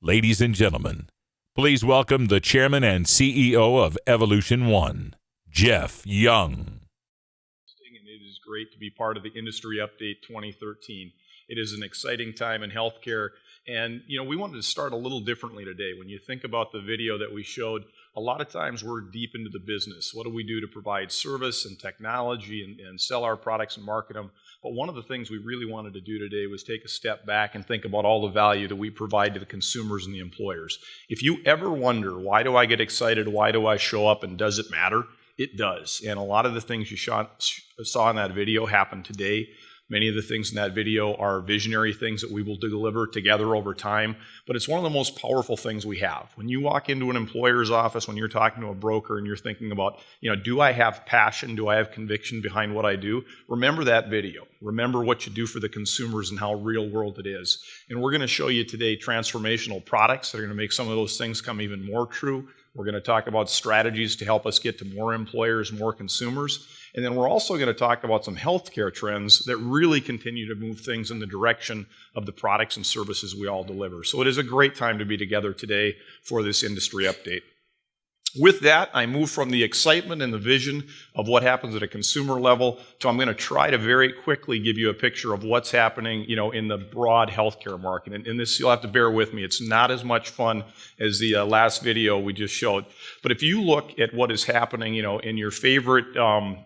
Ladies and gentlemen, please welcome the Chairman and CEO of Evolution1, Jeff Young. And it is great to be part of the Industry Update 2013. It is an exciting time in healthcare, and we wanted to start a little differently today. When you think about the video that we showed, a lot of times we're deep into the business. What do we do to provide service and technology and sell our products and market them? But one of the things we really wanted to do today was take a step back and think about all the value that we provide to the consumers and the employers. If you ever wonder, why do I get excited? Why do I show up? And does it matter? It does. And a lot of the things you saw in that video happened today. Many of the things in that video are visionary things that we will deliver together over time, but it's one of the most powerful things we have. When you walk into an employer's office, when you're talking to a broker and you're thinking about, do I have passion? Do I have conviction behind what I do? Remember that video. Remember what you do for the consumers and how real world it is. And we're going to show you today transformational products that are going to make some of those things come even more true. We're going to talk about strategies to help us get to more employers, more consumers. And then we're also going to talk about some healthcare trends that really continue to move things in the direction of the products and services we all deliver. So it is a great time to be together today for this industry update. With that, I move from the excitement and the vision of what happens at a consumer level to I'm going to try to very quickly give you a picture of what's happening, in the broad healthcare market. And this, you'll have to bear with me. It's not as much fun as the last video we just showed. But if you look at what is happening, in your favorite,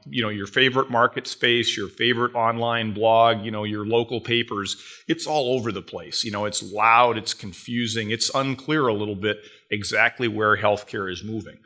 your favorite market space, your favorite online blog, your local papers, it's all over the place. It's loud, it's confusing, it's unclear a little bit exactly where healthcare is moving.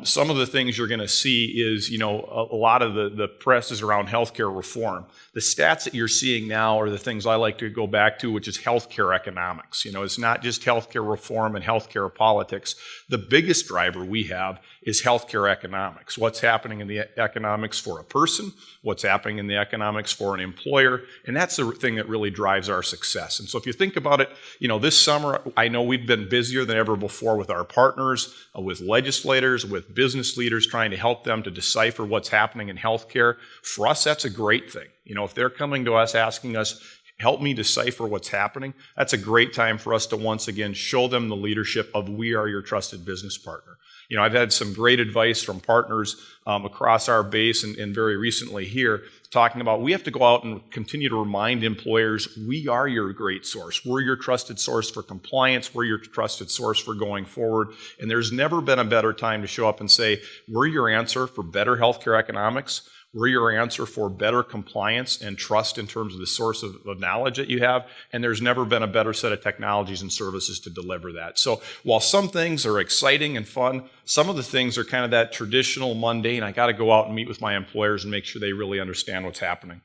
Some of the things you're going to see is, a lot of the press is around healthcare reform. The stats that you're seeing now are the things I like to go back to, which is healthcare economics. It's not just healthcare reform and healthcare politics. The biggest driver we have is healthcare economics. What's happening in the economics for a person, what's happening in the economics for an employer, and that's the thing that really drives our success. And so if you think about it, this summer, I know we've been busier than ever before with our partners, with legislators, with business leaders, trying to help them to decipher what's happening in healthcare. For us, that's a great thing. If they're coming to us asking us, help me decipher what's happening, that's a great time for us to once again show them the leadership of we are your trusted business partner. I've had some great advice from partners across our base and very recently here talking about we have to go out and continue to remind employers we are your great source. We're your trusted source for compliance. We're your trusted source for going forward. And there's never been a better time to show up and say we're your answer for better healthcare economics. We're your answer for better compliance and trust in terms of the source of knowledge that you have, and there's never been a better set of technologies and services to deliver that. So while some things are exciting and fun, some of the things are kind of that traditional, mundane, I got to go out and meet with my employers and make sure they really understand what's happening.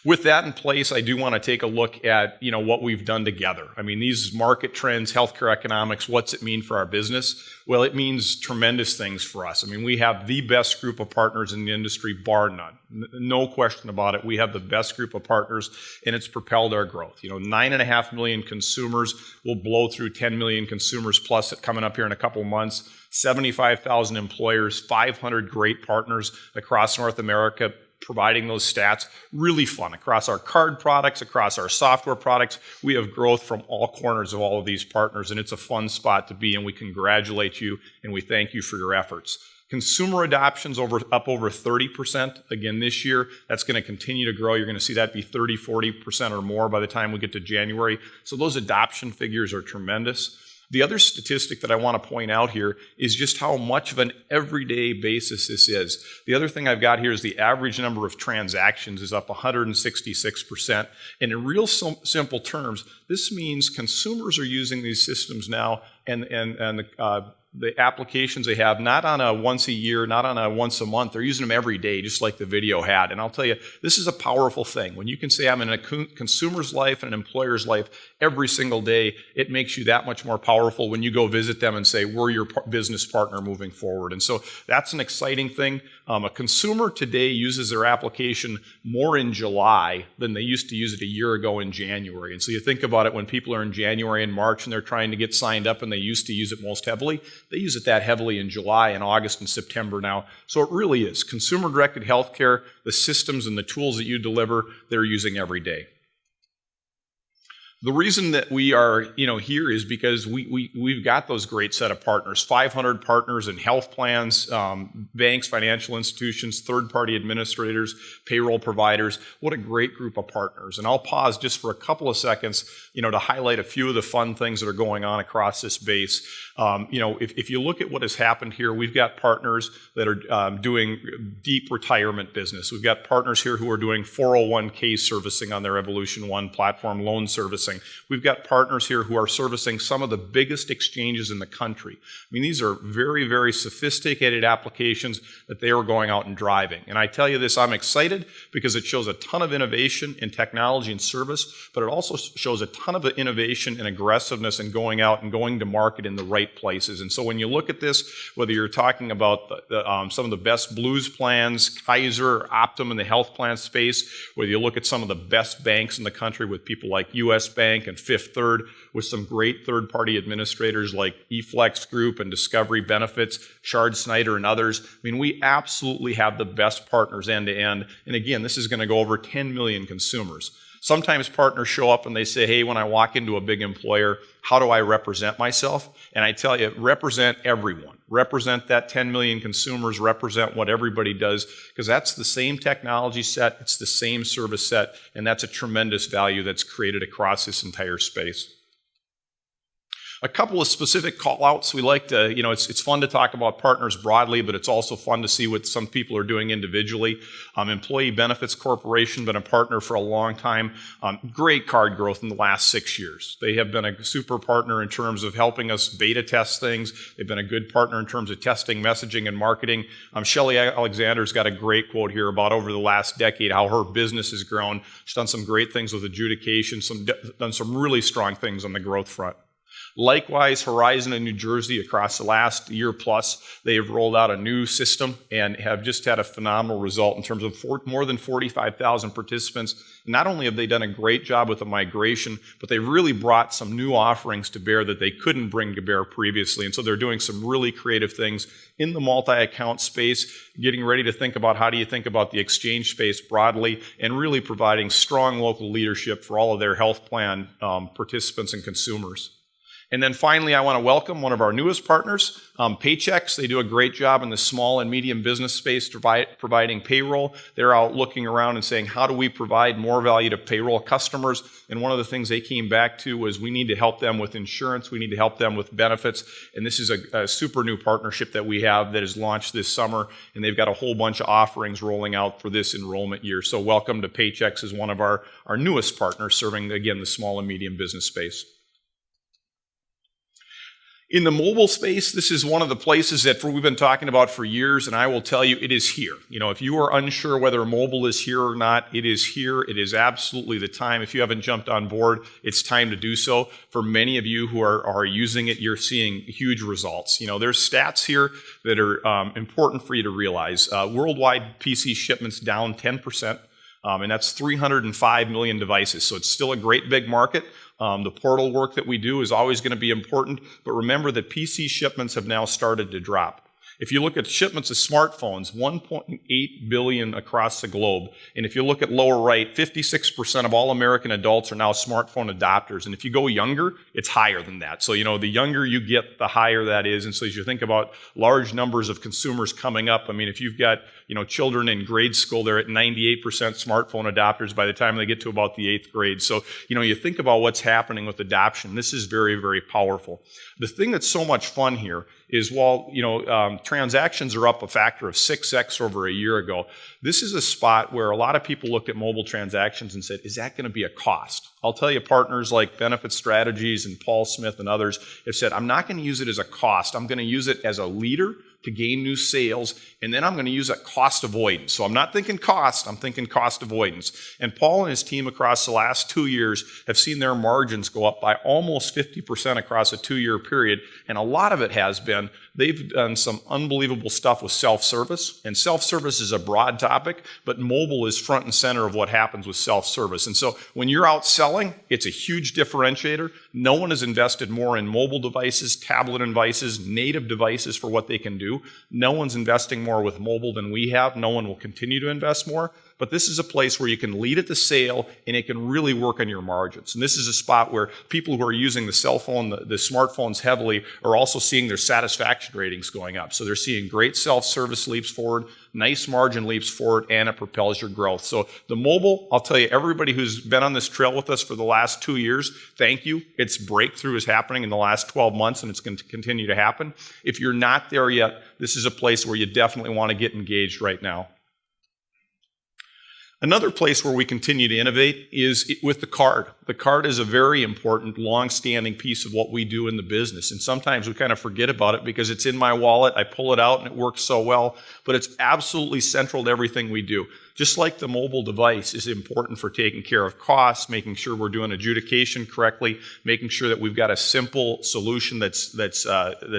With that in place, I do want to take a look at, what we've done together. I mean, these market trends, healthcare economics, what's it mean for our business? Well, it means tremendous things for us. I mean, we have the best group of partners in the industry, bar none. No question about it. We have the best group of partners, and it's propelled our growth. 9.5 million consumers will blow through 10 million consumers plus coming up here in a couple of months. 75,000 employers, 500 great partners across North America, providing those stats. Really fun across our card products, across our software products. We have growth from all corners of all of these partners, and it's a fun spot to be in. We congratulate you and we thank you for your efforts. Consumer adoption's up over 30% again this year. That's going to continue to grow. You're going to see that be 30, 40% or more by the time we get to January. So those adoption figures are tremendous. The other statistic that I want to point out here is just how much of an everyday basis this is. The other thing I've got here is the average number of transactions is up 166%. And in real simple terms, this means consumers are using these systems now and the applications they have, not on a once a year, not on a once a month. They're using them every day, just like the video had. And I'll tell you, this is a powerful thing. When you can say I'm in a consumer's life and an employer's life every single day, it makes you that much more powerful when you go visit them and say, we're your business partner moving forward. And so that's an exciting thing. A consumer today uses their application more in July than they used to use it a year ago in January. And so you think about it, when people are in January and March and they're trying to get signed up and they used to use it most heavily, they use it that heavily in July and August and September now. So it really is. Consumer-directed healthcare, the systems and the tools that you deliver, they're using every day. The reason that we are, here is because we've got those great set of partners, 500 partners in health plans, banks, financial institutions, third-party administrators, payroll providers. What a great group of partners. And I'll pause just for a couple of seconds, to highlight a few of the fun things that are going on across this base. If you look at what has happened here, we've got partners that are doing deep retirement business. We've got partners here who are doing 401k servicing on their Evolution1 platform, loan servicing. We've got partners here who are servicing some of the biggest exchanges in the country. I mean, these are very, very sophisticated applications that they are going out and driving. And I tell you this, I'm excited because it shows a ton of innovation in technology and service, but it also shows a ton of innovation and aggressiveness in going out and going to market in the right places. And so when you look at this, whether you're talking about some of the best Blues plans, Kaiser, Optum in the health plan space, whether you look at some of the best banks in the country with people like US Bank and Fifth Third, with some great third-party administrators like eFlex Group and Discovery Benefits, Shard Snyder and others. I mean, we absolutely have the best partners end-to-end. And again, this is going to go over 10 million consumers. Sometimes partners show up and they say, hey, when I walk into a big employer, how do I represent myself? And I tell you, represent everyone. Represent that 10 million consumers, represent what everybody does, because that's the same technology set, it's the same service set, and that's a tremendous value that's created across this entire space. A couple of specific call-outs. We like to, it's fun to talk about partners broadly, but it's also fun to see what some people are doing individually. Employee Benefits Corporation, been a partner for a long time. Great card growth in the last 6 years. They have been a super partner in terms of helping us beta test things. They've been a good partner in terms of testing, messaging, and marketing. Shelley Alexander's got a great quote here about over the last decade, how her business has grown. She's done some great things with adjudication, done some really strong things on the growth front. Likewise, Horizon in New Jersey, across the last year plus, they have rolled out a new system and have just had a phenomenal result in terms of more than 45,000 participants. Not only have they done a great job with the migration, but they really brought some new offerings to bear that they couldn't bring to bear previously. And so they're doing some really creative things in the multi-account space, getting ready to think about how do you think about the exchange space broadly, and really providing strong local leadership for all of their health plan participants and consumers. And then finally, I want to welcome one of our newest partners, Paychex. They do a great job in the small and medium business space providing payroll. They're out looking around and saying, how do we provide more value to payroll customers? And one of the things they came back to was we need to help them with insurance. We need to help them with benefits. And this is a super new partnership that we have that is launched this summer. And they've got a whole bunch of offerings rolling out for this enrollment year. So welcome to Paychex as one of our newest partners serving, again, the small and medium business space. In the mobile space, this is one of the places that we've been talking about for years, and I will tell you, it is here. If you are unsure whether mobile is here or not, it is here. It is absolutely the time. If you haven't jumped on board, it's time to do so. For many of you who are using it, you're seeing huge results. There's stats here that are important for you to realize. Worldwide PC shipments down 10%. And that's 305 million devices. So it's still a great big market. The portal work that we do is always going to be important. But remember that PC shipments have now started to drop. If you look at shipments of smartphones, 1.8 billion across the globe. And if you look at lower right, 56% of all American adults are now smartphone adopters. And if you go younger, it's higher than that. So, the younger you get, the higher that is. And so as you think about large numbers of consumers coming up, I mean, if you've got, children in grade school, they're at 98% smartphone adopters by the time they get to about the 8th grade. So, you think about what's happening with adoption. This is very, very powerful. The thing that's so much fun here is while, transactions are up a factor of 6x over a year ago, this is a spot where a lot of people looked at mobile transactions and said, is that going to be a cost? I'll tell you, partners like Benefit Strategies and Paul Smith and others have said, I'm not going to use it as a cost. I'm going to use it as a leader to gain new sales, and then I'm going to use it cost avoidance. So I'm not thinking cost, I'm thinking cost avoidance. And Paul and his team across the last 2 years have seen their margins go up by almost 50% across a 2-year period, and a lot of it has been they've done some unbelievable stuff with self-service, and self-service is a broad topic, but mobile is front and center of what happens with self-service. And so when you're out selling, it's a huge differentiator. No one has invested more in mobile devices, tablet devices, native devices for what they can do. No one's investing more with mobile than we have. No one will continue to invest more. but this is a place where you can lead at the sale and it can really work on your margins. And this is a spot where people who are using the cell phone, the smartphones heavily, are also seeing their satisfaction ratings going up. So they're seeing great self-service leaps forward, nice margin leaps forward, and it propels your growth. So the mobile, I'll tell you, everybody who's been on this trail with us for the last 2 years, thank you. Its breakthrough is happening in the last 12 months, and it's going to continue to happen. If you're not there yet, this is a place where you definitely want to get engaged right now. Another place where we continue to innovate is with the card. The card is a very important, long-standing piece of what we do in the business. And sometimes we kind of forget about it because it's in my wallet, I pull it out and it works so well, but it's absolutely central to everything we do. Just like the mobile device is important for taking care of costs, making sure we're doing adjudication correctly, making sure that we've got a simple solution that's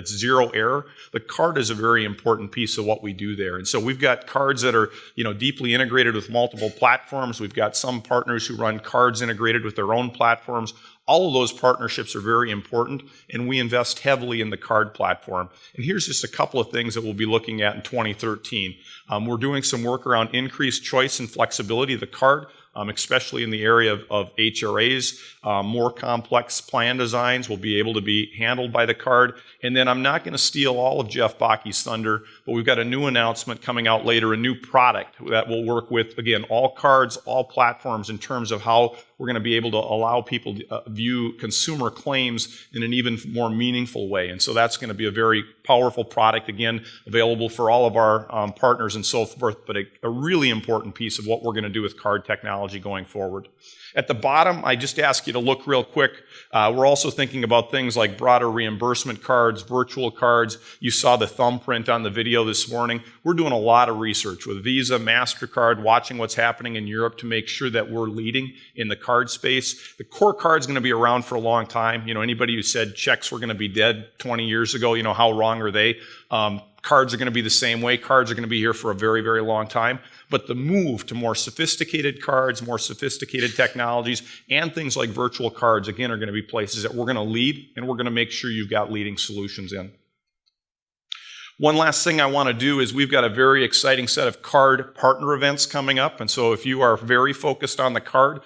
zero error. The card is a very important piece of what we do there. And so we've got cards that are, deeply integrated with multiple platforms. We've got some partners who run cards integrated with their own platforms. All of those partnerships are very important, and we invest heavily in the card platform. And here's just a couple of things that we'll be looking at in 2013. We're doing some work around increased choice and flexibility of the card, especially in the area of HRAs. More complex plan designs will be able to be handled by the card. And then I'm not going to steal all of Jeff Bachi's thunder, but we've got a new announcement coming out later, a new product that will work with, again, all cards, all platforms in terms of how we're going to be able to allow people to view consumer claims in an even more meaningful way. And so that's going to be a very powerful product, again, available for all of our partners and so forth, but a really important piece of what we're going to do with card technology going forward. At the bottom, I just ask you to look real quick. We're also thinking about things like broader reimbursement cards, virtual cards. You saw the thumbprint on the video this morning. We're doing a lot of research with Visa, MasterCard, watching what's happening in Europe to make sure that we're leading in the card space. The core card's going to be around for a long time. Anybody who said checks were going to be dead 20 years ago, how wrong are they? Cards are going to be the same way. Cards are going to be here for a very, very long time. But the move to more sophisticated cards, more sophisticated technologies, and things like virtual cards, again, are going to be places that we're going to lead, and we're going to make sure you've got leading solutions in. One last thing I want to do is we've got a very exciting set of card partner events coming up. And so if you are very focused on the card,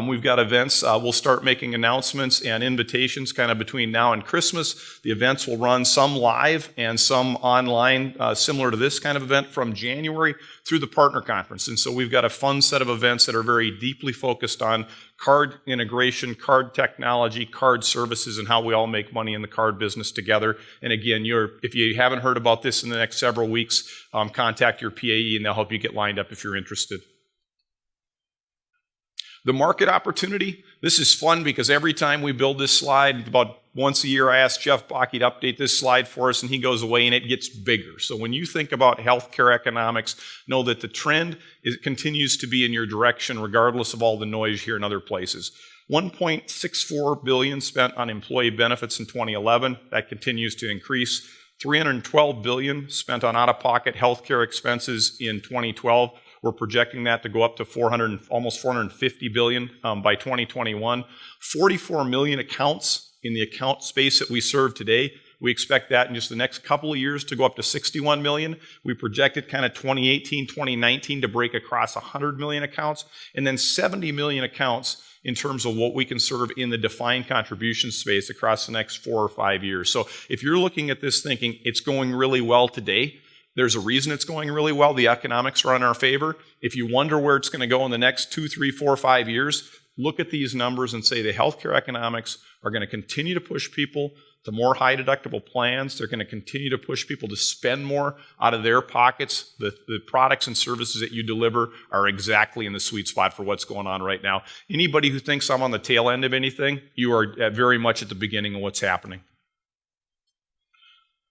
we've got events. We'll start making announcements and invitations kind of between now and Christmas. The events will run some live and some online, similar to this kind of event from January through the partner conference. And so we've got a fun set of events that are very deeply focused on card integration, card technology, card services, and how we all make money in the card business together. And again, if you haven't heard about this in the next several weeks, contact your PAE and they'll help you get lined up if you're interested. The market opportunity, this is fun because every time we build this slide, about once a year I ask Jeff Bachi to update this slide for us and he goes away and it gets bigger. So when you think about healthcare economics, know that the trend continues to be in your direction regardless of all the noise here in other places. $1.64 billion spent on employee benefits in 2011. That continues to increase. $312 billion spent on out-of-pocket healthcare expenses in 2012. We're projecting that to go up to almost $450 billion by 2021. 44 million accounts in the account space that we serve today. We expect that in just the next couple of years to go up to 61 million. We projected kind of 2018, 2019 to break across 100 million accounts, and then 70 million accounts in terms of what we can serve in the defined contribution space across the next 4 or 5 years. So if you're looking at this thinking it's going really well today, there's a reason it's going really well. The economics are in our favor. If you wonder where it's going to go in the next 2, 3, 4, 5 years, look at these numbers and say the healthcare economics are going to continue to push people to more high deductible plans. They're going to continue to push people to spend more out of their pockets. The products and services that you deliver are exactly in the sweet spot for what's going on right now. Anybody who thinks I'm on the tail end of anything, you are very much at the beginning of what's happening.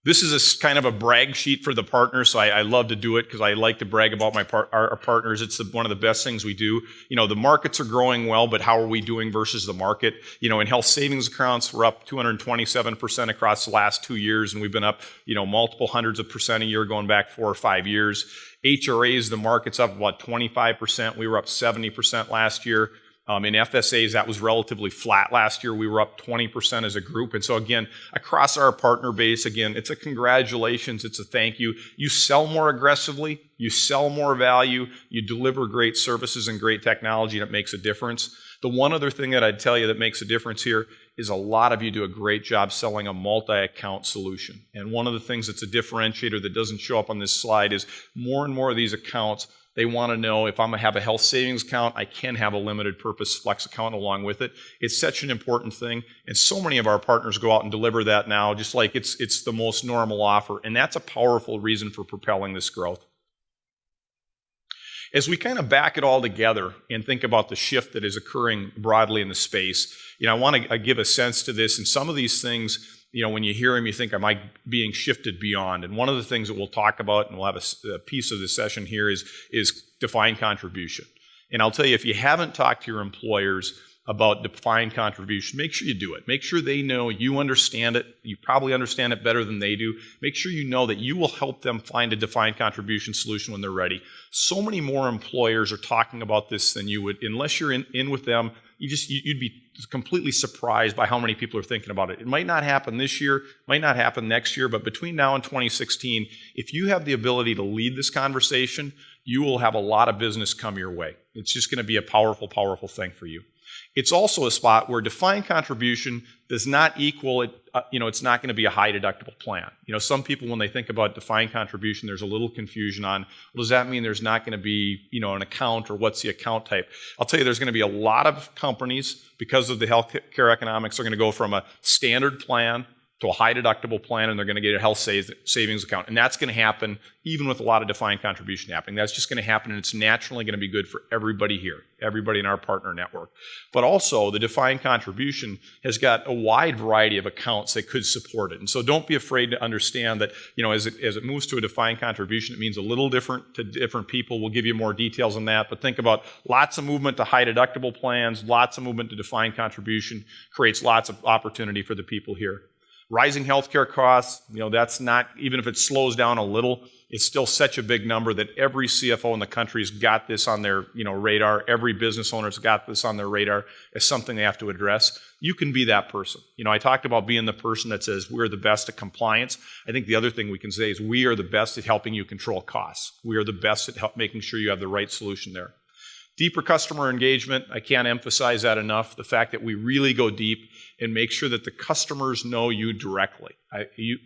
This is kind of a brag sheet for the partners, so I love to do it because I like to brag about our partners. It's one of the best things we do. The markets are growing well, but how are we doing versus the market? In health savings accounts, we're up 227% across the last 2 years, and we've been up, multiple hundreds of percent a year going back 4 or 5 years. HRAs, the market's up about 25%. We were up 70% last year. In FSAs, that was relatively flat last year. We were up 20% as a group. And so again, across our partner base, again, it's a congratulations, it's a thank you. You sell more aggressively, you sell more value, you deliver great services and great technology, and it makes a difference. The one other thing that I'd tell you that makes a difference here is a lot of you do a great job selling a multi-account solution. And one of the things that's a differentiator that doesn't show up on this slide is more and more of these accounts, they want to know if I'm going to have a health savings account, I can have a limited purpose flex account along with it. It's such an important thing. And so many of our partners go out and deliver that now, just like it's the most normal offer. And that's a powerful reason for propelling this growth. As we kind of back it all together and think about the shift that is occurring broadly in the space, I want to give a sense to this. And some of these things, when you hear them, you think, am I being shifted beyond? And one of the things that we'll talk about, and we'll have a piece of the session here, is defined contribution. And I'll tell you, if you haven't talked to your employers about defined contribution, make sure you do it. Make sure they know you understand it. You probably understand it better than they do. Make sure you know that you will help them find a defined contribution solution when they're ready. So many more employers are talking about this than you would. Unless you're in with them, you'd be completely surprised by how many people are thinking about it. It might not happen this year, might not happen next year, but between now and 2016, if you have the ability to lead this conversation, you will have a lot of business come your way. It's just going to be a powerful, powerful thing for you. It's also a spot where defined contribution does not equal it. It's not going to be a high deductible plan. Some people, when they think about defined contribution, there's a little confusion on, well, does that mean there's not going to be, an account, or what's the account type? I'll tell you, there's going to be a lot of companies, because of the healthcare economics, are going to go from a standard plan to a high deductible plan, and they're going to get a health savings account. And that's going to happen even with a lot of defined contribution happening. That's just going to happen, and it's naturally going to be good for everybody here, everybody in our partner network. But also, the defined contribution has got a wide variety of accounts that could support it. And so don't be afraid to understand that, as it moves to a defined contribution, it means a little different to different people. We'll give you more details on that. But think about lots of movement to high deductible plans, lots of movement to defined contribution, creates lots of opportunity for the people here. Rising healthcare costs, that's not, even if it slows down a little, it's still such a big number that every CFO in the country's got this on their radar. Every business owner's got this on their radar as something they have to address. You can be that person. I talked about being the person that says we're the best at compliance. I think the other thing we can say is we are the best at helping you control costs. We are the best at making sure you have the right solution there. Deeper customer engagement, I can't emphasize that enough. The fact that we really go deep and make sure that the customers know you directly.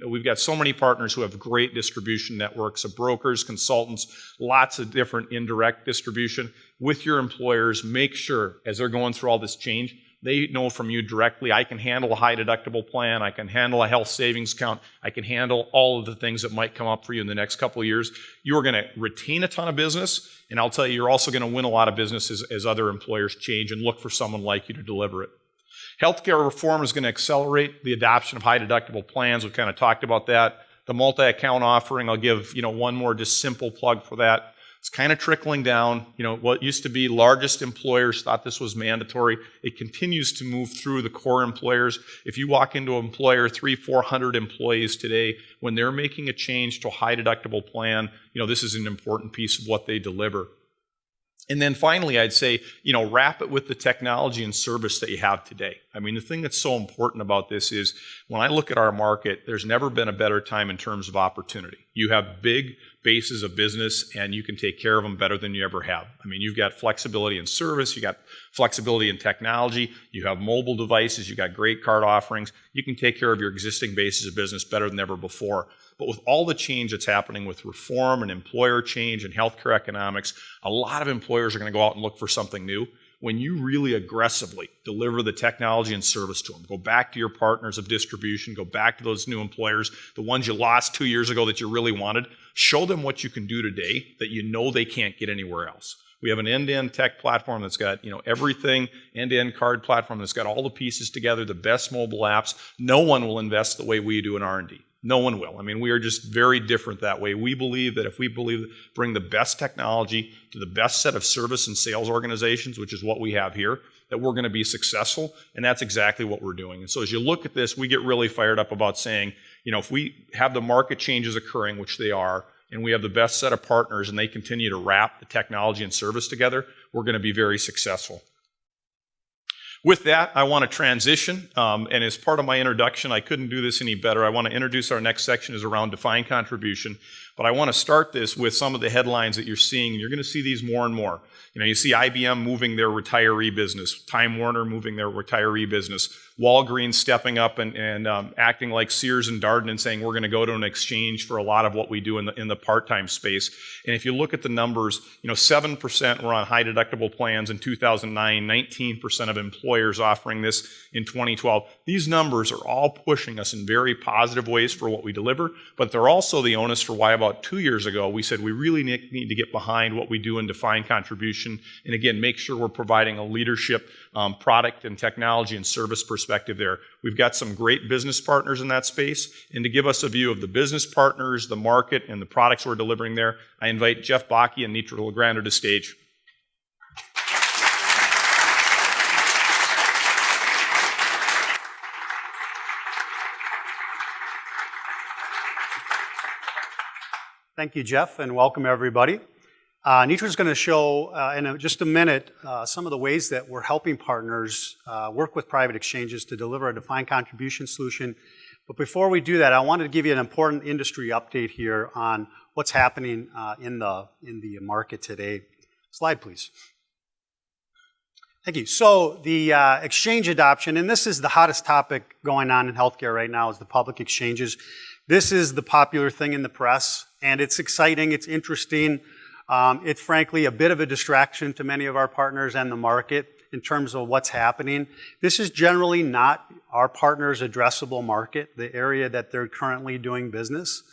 We've got so many partners who have great distribution networks of brokers, consultants, lots of different indirect distribution. With your employers, make sure, as they're going through all this change, they know from you directly, I can handle a high deductible plan, I can handle a health savings account, I can handle all of the things that might come up for you in the next couple of years. You're going to retain a ton of business, and I'll tell you, you're also going to win a lot of business as other employers change and look for someone like you to deliver it. Healthcare reform is going to accelerate the adoption of high deductible plans. We've kind of talked about that. The multi-account offering, I'll give one more just simple plug for that. It's kind of trickling down. What used to be largest employers thought this was mandatory. It continues to move through the core employers. If you walk into an employer, 300-400 employees today, when they're making a change to a high deductible plan, this is an important piece of what they deliver. And then finally, I'd say, wrap it with the technology and service that you have today. I mean, the thing that's so important about this is when I look at our market, there's never been a better time in terms of opportunity. You have big bases of business and you can take care of them better than you ever have. I mean, you've got flexibility in service, you got flexibility in technology, you have mobile devices, you got great card offerings. You can take care of your existing bases of business better than ever before. But with all the change that's happening with reform and employer change and healthcare economics, a lot of employers are going to go out and look for something new. When you really aggressively deliver the technology and service to them, go back to your partners of distribution, go back to those new employers, the ones you lost 2 years ago that you really wanted, show them what you can do today that they can't get anywhere else. We have an end-to-end tech platform that's got everything, end-to-end card platform that's got all the pieces together, the best mobile apps. No one will invest the way we do in R&D. No one will. I mean, we are just very different that way. We believe that if we bring the best technology to the best set of service and sales organizations, which is what we have here, that we're going to be successful, and that's exactly what we're doing. And so as you look at this, we get really fired up about saying, if we have the market changes occurring, which they are, and we have the best set of partners and they continue to wrap the technology and service together, we're going to be very successful. With that, I want to transition, and as part of my introduction, I couldn't do this any better. I want to introduce our next section is around defined contribution, but I want to start this with some of the headlines that you're seeing. You're going to see these more and more. You see IBM moving their retiree business, Time Warner moving their retiree business, Walgreens stepping up and acting like Sears and Darden and saying we're going to go to an exchange for a lot of what we do in the part-time space. And if you look at the numbers, 7% were on high deductible plans in 2009, 19% of employers offering this in 2012. These numbers are all pushing us in very positive ways for what we deliver, but they're also the onus for why about 2 years ago we said we really need to get behind what we do in defined contribution, and again, make sure we're providing a leadership product and technology and service perspective there. We've got some great business partners in that space, and to give us a view of the business partners, the market, and the products we're delivering there, I invite Jeff Bakke and Nitra Legrand to stage. Thank you, Jeff, and welcome everybody. Nitra's going to show in just a minute some of the ways that we're helping partners work with private exchanges to deliver a defined contribution solution. But before we do that, I wanted to give you an important industry update here on what's happening in the market today. Slide, please. Thank you. So the exchange adoption, and this is the hottest topic going on in healthcare right now, is the public exchanges. This is the popular thing in the press, and it's exciting, it's interesting. It's frankly a bit of a distraction to many of our partners and the market in terms of what's happening. This is generally not our partners' addressable market, the area that they're currently doing business.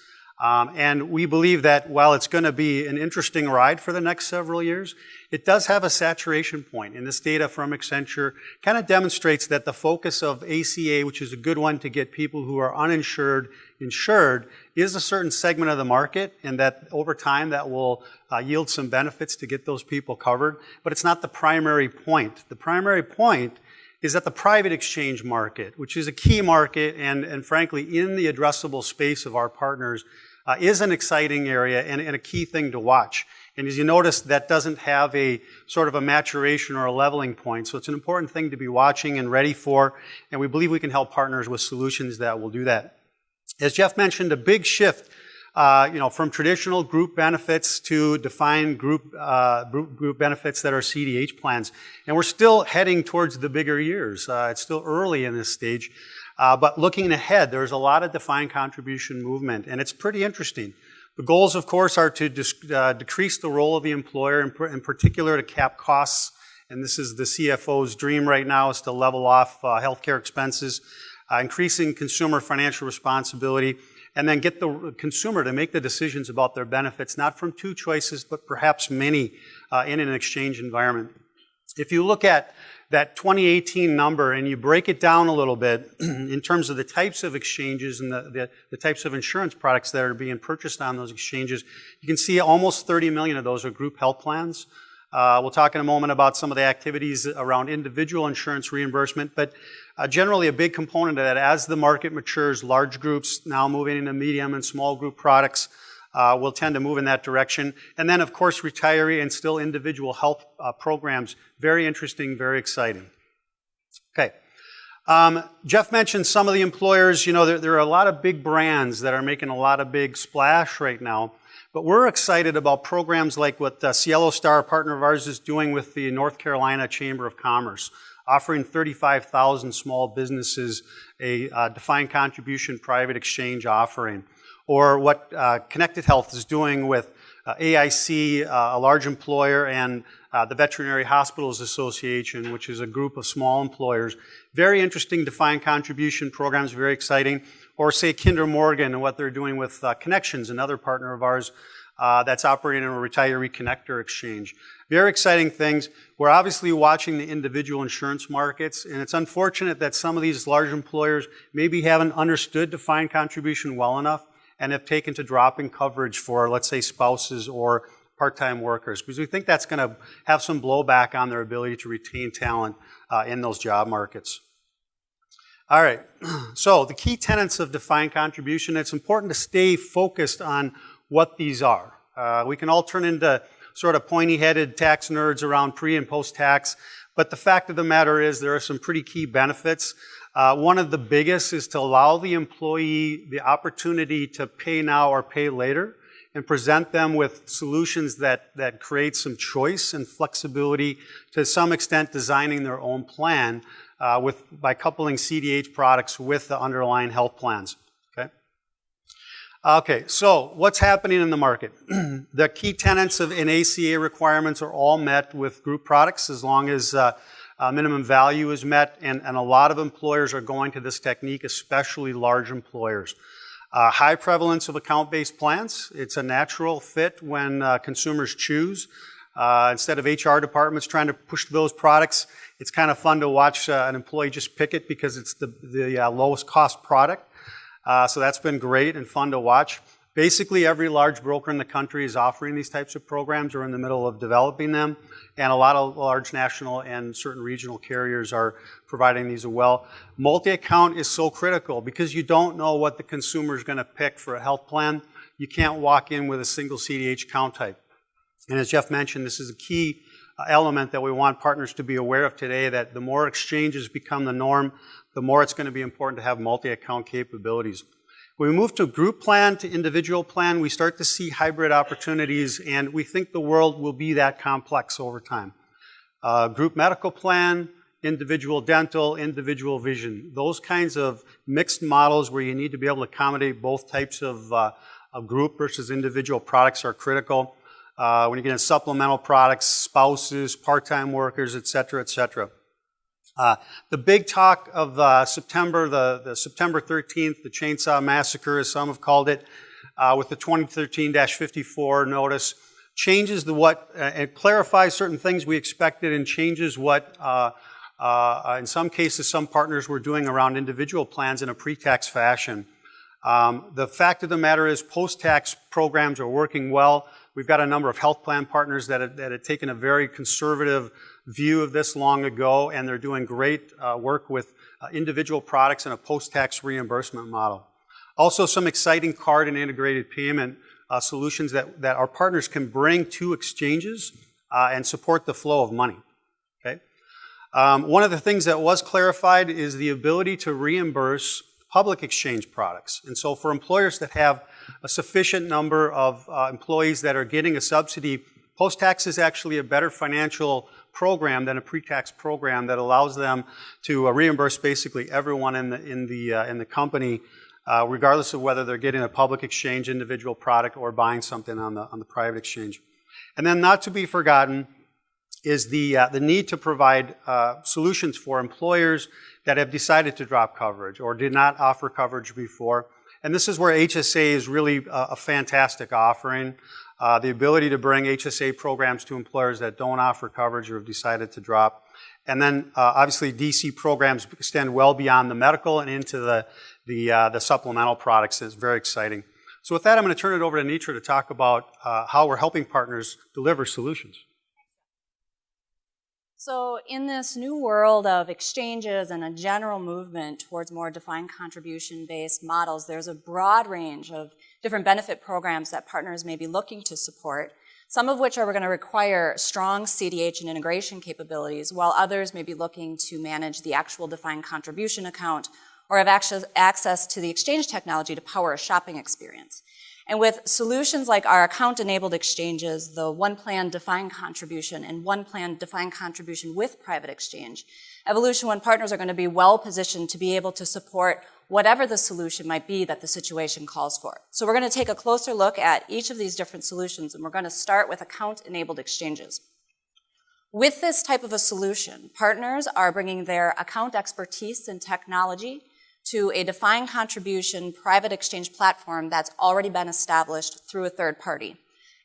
And we believe that while it's going to be an interesting ride for the next several years, it does have a saturation point. And this data from Accenture kind of demonstrates that the focus of ACA, which is a good one to get people who are uninsured insured, is a certain segment of the market, and that over time that will yield some benefits to get those people covered. But it's not the primary point. The primary point is that the private exchange market, which is a key market and frankly in the addressable space of our partners, is an exciting area and a key thing to watch. And as you notice, that doesn't have a sort of a maturation or a leveling point. So it's an important thing to be watching and ready for. And we believe we can help partners with solutions that will do that. As Jeff mentioned, a big shift from traditional group benefits to defined group benefits that are CDH plans. And we're still heading towards the bigger years. It's still early in this stage. But looking ahead, there's a lot of defined contribution movement, and it's pretty interesting. The goals, of course, are to decrease the role of the employer, in particular to cap costs. And this is the CFO's dream right now, is to level off healthcare expenses, increasing consumer financial responsibility, and then get the consumer to make the decisions about their benefits, not from two choices, but perhaps many in an exchange environment. If you look at that 2018 number and you break it down a little bit in terms of the types of exchanges and the types of insurance products that are being purchased on those exchanges, you can see almost 30 million of those are group health plans. We'll talk in a moment about some of the activities around individual insurance reimbursement, but generally a big component of that, as the market matures, large groups now moving into medium and small group products will tend to move in that direction. And then, of course, retiree and still individual health programs. Very interesting, very exciting. Okay. Jeff mentioned some of the employers. There are a lot of big brands that are making a lot of big splash right now. But we're excited about programs like what Cielo Star, a partner of ours, is doing with the North Carolina Chamber of Commerce, offering 35,000 small businesses a defined contribution private exchange offering. Or what Connected Health is doing with AIC, a large employer, and the Veterinary Hospitals Association, which is a group of small employers. Very interesting defined contribution programs, very exciting. Or say Kinder Morgan and what they're doing with Connections, another partner of ours that's operating in a retiree connector exchange. Very exciting things. We're obviously watching the individual insurance markets, and it's unfortunate that some of these large employers maybe haven't understood defined contribution well enough and have taken to dropping coverage for, let's say, spouses or part-time workers, because we think that's going to have some blowback on their ability to retain talent in those job markets. All right, so the key tenets of defined contribution, it's important to stay focused on what these are. We can all turn into sort of pointy-headed tax nerds around pre- and post-tax, But the fact of the matter is there are some pretty key benefits. One of the biggest is to allow the employee the opportunity to pay now or pay later and present them with solutions that create some choice and flexibility, to some extent designing their own plan by coupling CDH products with the underlying health plans. Okay, so what's happening in the market? The key tenets in ACA requirements are all met with group products as long as minimum value is met, and a lot of employers are going to this technique, especially large employers. High prevalence of account-based plans. It's a natural fit when consumers choose. Instead of HR departments trying to push those products, it's kind of fun to watch an employee just pick it because it's the lowest cost product. So that's been great and fun to watch. Basically, every large broker in the country is offering these types of programs or in the middle of developing them. And a lot of large national and certain regional carriers are providing these as well. Multi-account is so critical because you don't know what the consumer is going to pick for a health plan. You can't walk in with a single CDH account type. And as Jeff mentioned, this is a key element that we want partners to be aware of today, that the more exchanges become the norm, the more it's going to be important to have multi-account capabilities. When we move to group plan to individual plan, we start to see hybrid opportunities, and we think the world will be that complex over time. Group medical plan, individual dental, individual vision. Those kinds of mixed models where you need to be able to accommodate both types of group versus individual products are critical. When you get into supplemental products, spouses, part-time workers, et cetera, et cetera. The big talk of September, the September 13th, the Chainsaw Massacre, as some have called it, with the 2013-54 notice, changes it clarifies certain things we expected and changes what, in some cases, some partners were doing around individual plans in a pre-tax fashion. The fact of the matter is post-tax programs are working well. We've got a number of health plan partners that had taken a very conservative view of this long ago, and they're doing great work with individual products and a post-tax reimbursement model. Also, some exciting card and integrated payment solutions that our partners can bring to exchanges and support the flow of money. Okay? One of the things that was clarified is the ability to reimburse public exchange products. And so for employers that have a sufficient number of employees that are getting a subsidy, post-tax is actually a better financial program than a pre-tax program that allows them to reimburse basically everyone in the company, regardless of whether they're getting a public exchange individual product or buying something on the private exchange. And then not to be forgotten is the need to provide solutions for employers that have decided to drop coverage or did not offer coverage before. And this is where HSA is really a fantastic offering. The ability to bring HSA programs to employers that don't offer coverage or have decided to drop. And then obviously DC programs extend well beyond the medical and into the supplemental products. It's very exciting. So with that, I'm going to turn it over to Nitra to talk about how we're helping partners deliver solutions. So in this new world of exchanges and a general movement towards more defined contribution-based models, there's a broad range of different benefit programs that partners may be looking to support, some of which are going to require strong CDH and integration capabilities, while others may be looking to manage the actual defined contribution account or have access to the exchange technology to power a shopping experience. And with solutions like our account-enabled exchanges, the one plan defined contribution and one plan defined contribution with private exchange, Evolution1 Partners are going to be well positioned to be able to support whatever the solution might be that the situation calls for. So we're going to take a closer look at each of these different solutions, and we're going to start with account-enabled exchanges. With this type of a solution, partners are bringing their account expertise and technology to a defined contribution private exchange platform that's already been established through a third party.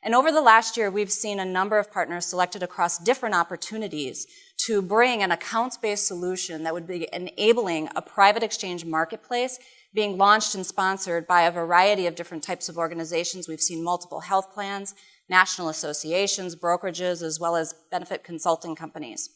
And over the last year, we've seen a number of partners selected across different opportunities to bring an accounts-based solution that would be enabling a private exchange marketplace being launched and sponsored by a variety of different types of organizations. We've seen multiple health plans, national associations, brokerages, as well as benefit consulting companies.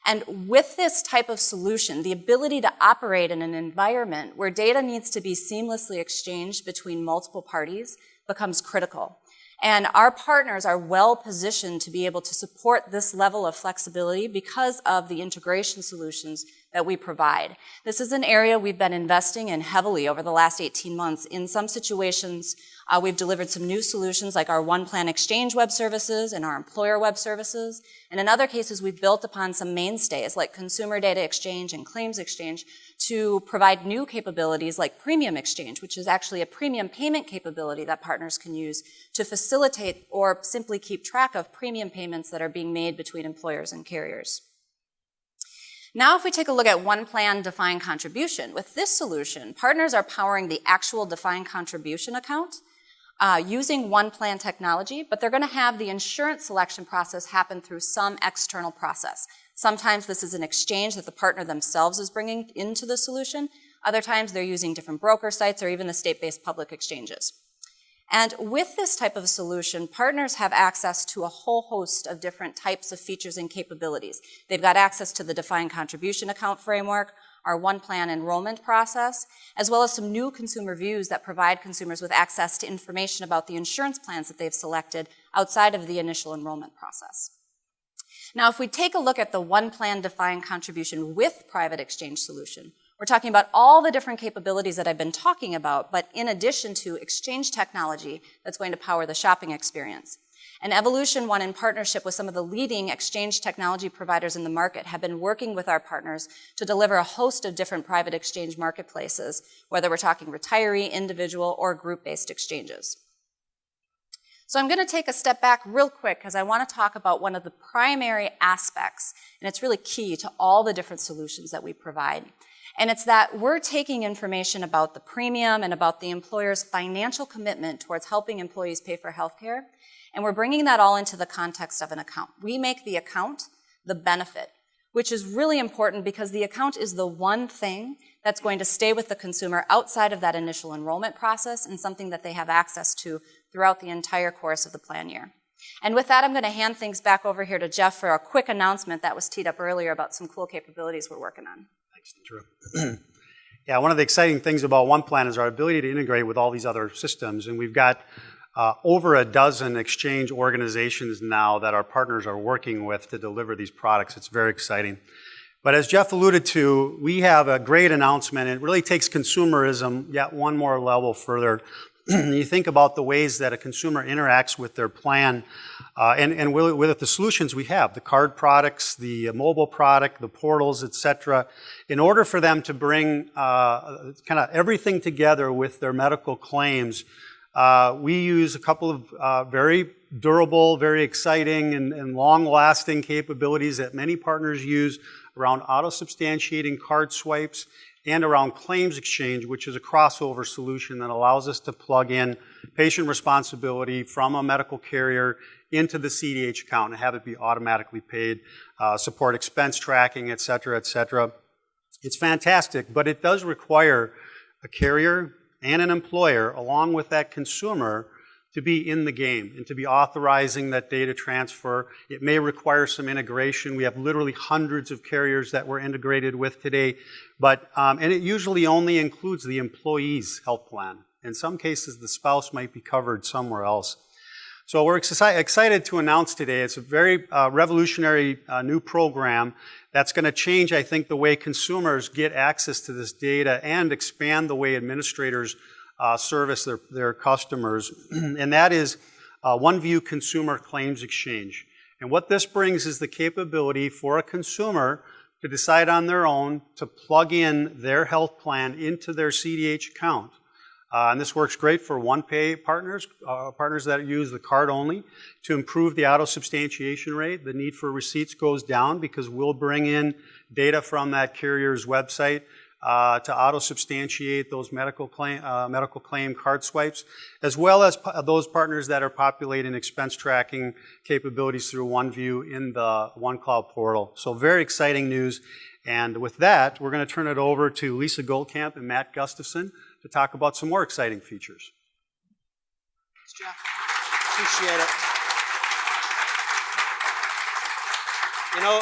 And with this type of solution, the ability to operate in an environment where data needs to be seamlessly exchanged between multiple parties becomes critical. And our partners are well positioned to be able to support this level of flexibility because of the integration solutions that we provide. This is an area we've been investing in heavily over the last 18 months. In some situations, we've delivered some new solutions like our One Plan Exchange web services and our employer web services. And in other cases, we've built upon some mainstays like consumer data exchange and claims exchange to provide new capabilities like premium exchange, which is actually a premium payment capability that partners can use to facilitate or simply keep track of premium payments that are being made between employers and carriers. Now, if we take a look at One Plan Defined Contribution, with this solution, partners are powering the actual defined contribution account using One Plan technology, but they're going to have the insurance selection process happen through some external process. Sometimes this is an exchange that the partner themselves is bringing into the solution. Other times they're using different broker sites or even the state-based public exchanges. And with this type of solution, partners have access to a whole host of different types of features and capabilities. They've got access to the defined contribution account framework, our One Plan enrollment process, as well as some new consumer views that provide consumers with access to information about the insurance plans that they've selected outside of the initial enrollment process. Now, if we take a look at the One Plan Defined Contribution with private exchange solution, we're talking about all the different capabilities that I've been talking about, but in addition to exchange technology that's going to power the shopping experience. And Evolution1, in partnership with some of the leading exchange technology providers in the market, have been working with our partners to deliver a host of different private exchange marketplaces, whether we're talking retiree, individual, or group-based exchanges. So I'm going to take a step back real quick because I want to talk about one of the primary aspects, and it's really key to all the different solutions that we provide. And it's that we're taking information about the premium and about the employer's financial commitment towards helping employees pay for healthcare, and we're bringing that all into the context of an account. We make the account the benefit, which is really important because the account is the one thing that's going to stay with the consumer outside of that initial enrollment process and something that they have access to throughout the entire course of the plan year. And with that, I'm going to hand things back over here to Jeff for a quick announcement that was teed up earlier about some cool capabilities we're working on. Thanks, Drew. Yeah, one of the exciting things about One Plan is our ability to integrate with all these other systems. And we've got over a dozen exchange organizations now that our partners are working with to deliver these products. It's very exciting. But as Jeff alluded to, we have a great announcement. It really takes consumerism yet one more level further. You think about the ways that a consumer interacts with their plan and with the solutions we have, the card products, the mobile product, the portals, etc. In order for them to bring kind of everything together with their medical claims, we use a couple of very durable, very exciting, and long-lasting capabilities that many partners use around auto-substantiating card swipes and around claims exchange, which is a crossover solution that allows us to plug in patient responsibility from a medical carrier into the CDH account and have it be automatically paid, support expense tracking, et cetera, et cetera. It's fantastic, but it does require a carrier and an employer, along with that consumer, to be in the game and to be authorizing that data transfer. It may require some integration. We have literally hundreds of carriers that we're integrated with today, but and it usually only includes the employee's health plan. In some cases, the spouse might be covered somewhere else. So we're excited to announce today, it's a very revolutionary new program that's going to change, I think, the way consumers get access to this data and expand the way administrators service their customers, and that is OneView Consumer Claims Exchange. And what this brings is the capability for a consumer to decide on their own to plug in their health plan into their CDH account. And this works great for one-pay partners, partners that use the card only, to improve the auto-substantiation rate. The need for receipts goes down because we'll bring in data from that carrier's website to auto-substantiate those medical claim card swipes, as well as those partners that are populating expense tracking capabilities through OneView in the OneCloud portal. So very exciting news. And with that, we're going to turn it over to Lisa Goldkamp and Matt Gustafson to talk about some more exciting features. Thanks, Jeff. Appreciate it. You know,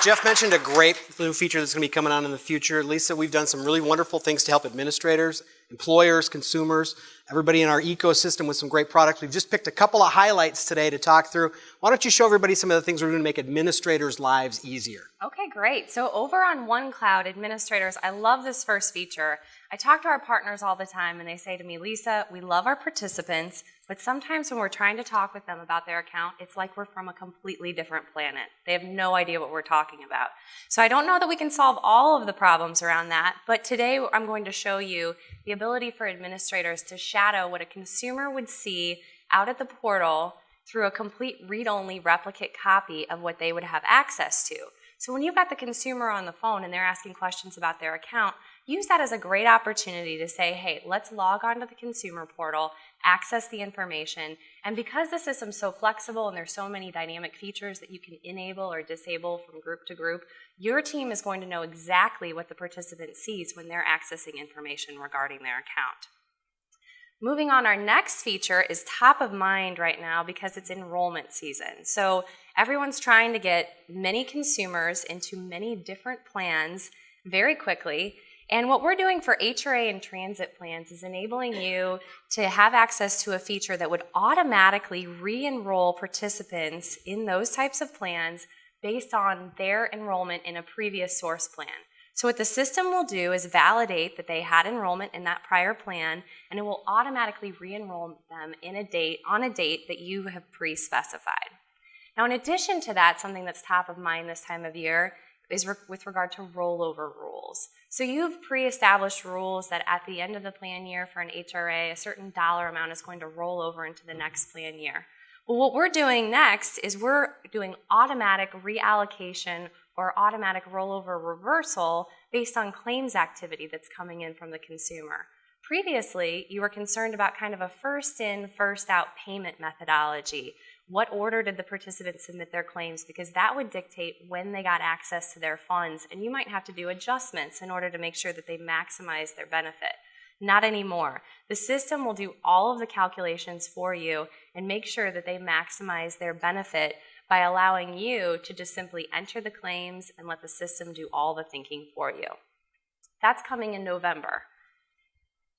Jeff mentioned a great new feature that's going to be coming on in the future. Lisa, we've done some really wonderful things to help administrators employers, consumers, everybody in our ecosystem with some great products. We've just picked a couple of highlights today to talk through. Why don't you show everybody some of the things we're doing to make administrators' lives easier? Okay, great. So over on OneCloud, administrators, I love this first feature. I talk to our partners all the time and they say to me, Lisa, we love our participants, but sometimes when we're trying to talk with them about their account, it's like we're from a completely different planet. They have no idea what we're talking about. So I don't know that we can solve all of the problems around that, but today I'm going to show you the ability for administrators to shadow what a consumer would see out at the portal through a complete read-only replicate copy of what they would have access to. So when you've got the consumer on the phone and they're asking questions about their account, use that as a great opportunity to say, hey, let's log onto the consumer portal, access the information, and because the system's so flexible and there's so many dynamic features that you can enable or disable from group to group, your team is going to know exactly what the participant sees when they're accessing information regarding their account. Moving on, our next feature is top of mind right now because it's enrollment season. So everyone's trying to get many consumers into many different plans very quickly. And what we're doing for HRA and transit plans is enabling you to have access to a feature that would automatically re-enroll participants in those types of plans based on their enrollment in a previous source plan. So what the system will do is validate that they had enrollment in that prior plan, and it will automatically re-enroll them on a date that you have pre-specified. Now, in addition to that, something that's top of mind this time of year is with regard to rollover rules. So you've pre-established rules that at the end of the plan year for an HRA, a certain dollar amount is going to roll over into the next plan year. Well, what we're doing next is we're doing automatic reallocation or automatic rollover reversal based on claims activity that's coming in from the consumer. Previously, you were concerned about kind of a first in, first out payment methodology. What order did the participants submit their claims? Because that would dictate when they got access to their funds, and you might have to do adjustments in order to make sure that they maximize their benefit. Not anymore. The system will do all of the calculations for you and make sure that they maximize their benefit by allowing you to just simply enter the claims and let the system do all the thinking for you. That's coming in November.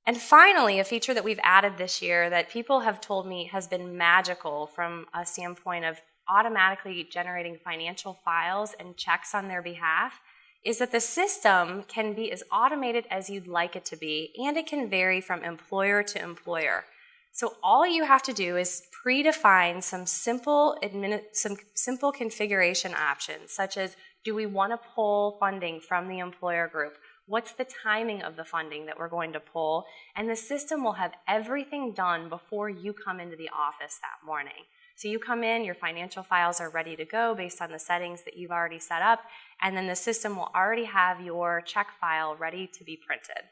And finally, a feature that we've added this year that people have told me has been magical from a standpoint of automatically generating financial files and checks on their behalf is that the system can be as automated as you'd like it to be, and it can vary from employer to employer. So all you have to do is predefine some simple configuration options, such as, do we want to pull funding from the employer group? What's the timing of the funding that we're going to pull? And the system will have everything done before you come into the office that morning. So you come in, your financial files are ready to go based on the settings that you've already set up, and then the system will already have your check file ready to be printed.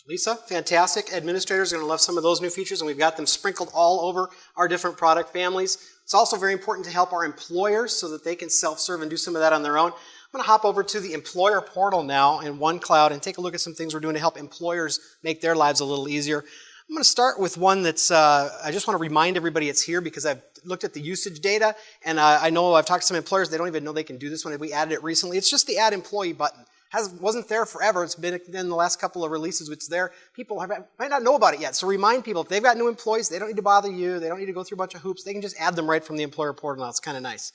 Lisa, fantastic. Administrators are going to love some of those new features, and we've got them sprinkled all over our different product families. It's also very important to help our employers so that they can self-serve and do some of that on their own. I'm going to hop over to the employer portal now in OneCloud and take a look at some things we're doing to help employers make their lives a little easier. I'm going to start with one that's, I just want to remind everybody it's here because I've looked at the usage data, and I know I've talked to some employers, they don't even know they can do this one. We added it recently. It's just the Add Employee button. Wasn't there forever. It's been in the last couple of releases. It's there. People might not know about it yet. So remind people, if they've got new employees, they don't need to bother you. They don't need to go through a bunch of hoops. They can just add them right from the employer portal now. It's kind of nice.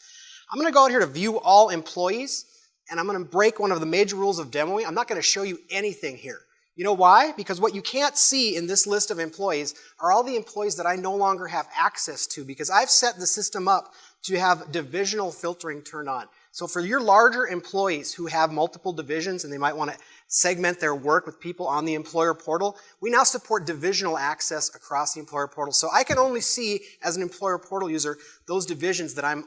I'm going to go out here to View All Employees, and I'm going to break one of the major rules of demoing. I'm not going to show you anything here. You know why? Because what you can't see in this list of employees are all the employees that I no longer have access to because I've set the system up to have divisional filtering turned on. So for your larger employees who have multiple divisions and they might want to segment their work with people on the employer portal, we now support divisional access across the employer portal. So I can only see, as an employer portal user, those divisions that I'm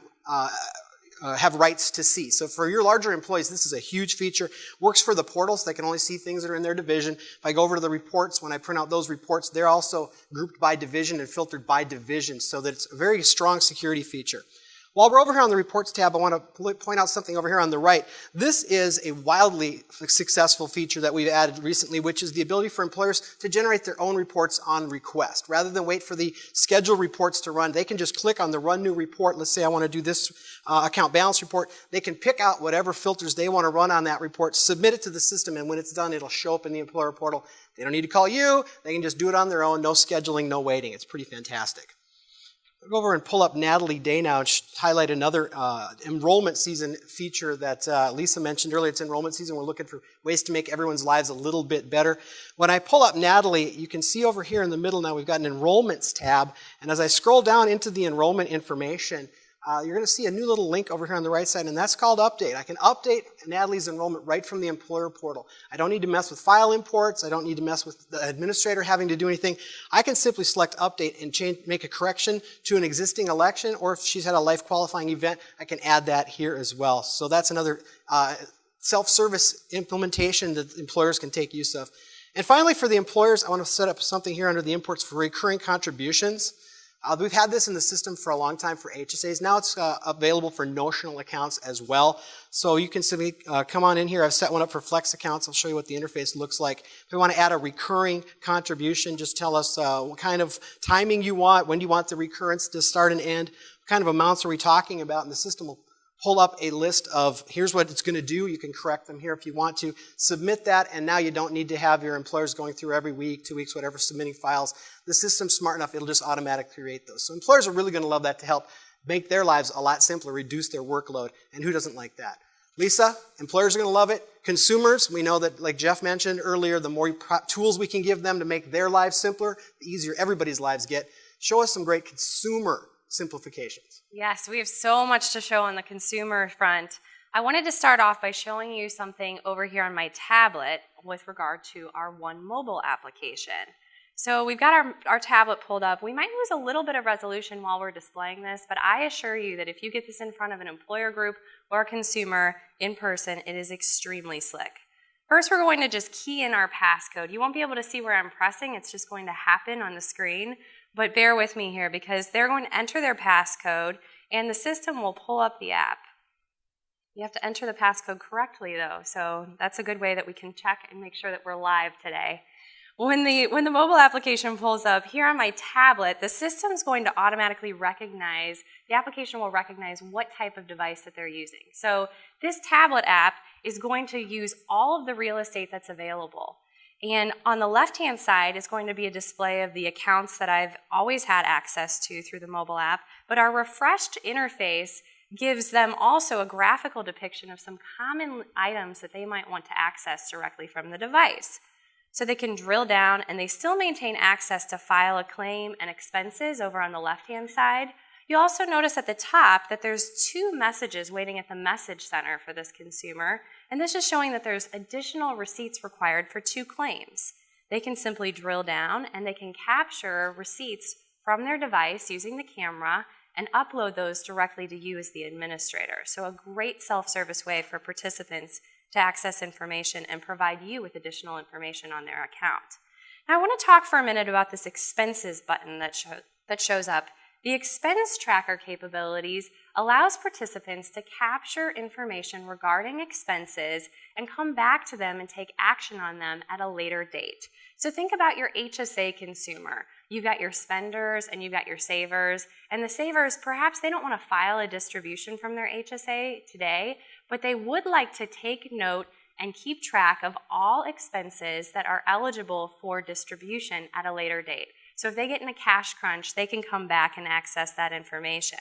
have rights to see. So for your larger employees, this is a huge feature. Works for the portals. They can only see things that are in their division. If I go over to the reports, when I print out those reports, they're also grouped by division and filtered by division so that it's a very strong security feature. While we're over here on the Reports tab, I want to point out something over here on the right. This is a wildly successful feature that we've added recently, which is the ability for employers to generate their own reports on request. Rather than wait for the scheduled reports to run, they can just click on the Run New Report. Let's say I want to do this account balance report. They can pick out whatever filters they want to run on that report, submit it to the system, and when it's done, it'll show up in the employer portal. They don't need to call you. They can just do it on their own. No scheduling, no waiting. It's pretty fantastic. I'll go over and pull up Natalie Day now and highlight another enrollment season feature that Lisa mentioned earlier. It's enrollment season. We're looking for ways to make everyone's lives a little bit better. When I pull up Natalie, you can see over here in the middle now we've got an enrollments tab. And as I scroll down into the enrollment information, you're going to see a new little link over here on the right side, and that's called Update. I can update Natalie's enrollment right from the employer portal. I don't need to mess with file imports. I don't need to mess with the administrator having to do anything. I can simply select Update and make a correction to an existing election, or if she's had a life qualifying event, I can add that here as well. So that's another self-service implementation that employers can take use of. And finally, for the employers, I want to set up something here under the imports for recurring contributions. We've had this in the system for a long time for HSAs. Now it's available for notional accounts as well. So you can simply come on in here. I've set one up for flex accounts. I'll show you what the interface looks like. If we want to add a recurring contribution, just tell us what kind of timing you want, when do you want the recurrence to start and end, what kind of amounts are we talking about, and the system will pull up a list of here's what it's going to do. You can correct them here if you want to. Submit that, and now you don't need to have your employers going through every week, 2 weeks, whatever, submitting files. The system's smart enough, it'll just automatically create those. So employers are really going to love that to help make their lives a lot simpler, reduce their workload, and who doesn't like that? Lisa, employers are going to love it. Consumers, we know that, like Jeff mentioned earlier, the more tools we can give them to make their lives simpler, the easier everybody's lives get. Show us some great consumer simplifications. Yes, we have so much to show on the consumer front. I wanted to start off by showing you something over here on my tablet with regard to our One Mobile application. So we've got our tablet pulled up. We might lose a little bit of resolution while we're displaying this, but I assure you that if you get this in front of an employer group or a consumer in person, it is extremely slick. First, we're going to just key in our passcode. You won't be able to see where I'm pressing. It's just going to happen on the screen. But bear with me here because they're going to enter their passcode and the system will pull up the app. You have to enter the passcode correctly though, so that's a good way that we can check and make sure that we're live today. When the mobile application pulls up, here on my tablet, the system's going to automatically recognize, the application will recognize what type of device that they're using. So this tablet app is going to use all of the real estate that's available. And on the left-hand side is going to be a display of the accounts that I've always had access to through the mobile app, but our refreshed interface gives them also a graphical depiction of some common items that they might want to access directly from the device. So they can drill down and they still maintain access to file a claim and expenses over on the left-hand side. You'll also notice at the top that there's 2 messages waiting at the message center for this consumer, and this is showing that there's additional receipts required for 2 claims. They can simply drill down and they can capture receipts from their device using the camera and upload those directly to you as the administrator. So a great self-service way for participants to access information and provide you with additional information on their account. Now I want to talk for a minute about this expenses button that shows up. The expense tracker capabilities allows participants to capture information regarding expenses and come back to them and take action on them at a later date. So think about your HSA consumer. You've got your spenders and you've got your savers, and the savers, perhaps they don't want to file a distribution from their HSA today, but they would like to take note and keep track of all expenses that are eligible for distribution at a later date. So if they get in a cash crunch, they can come back and access that information.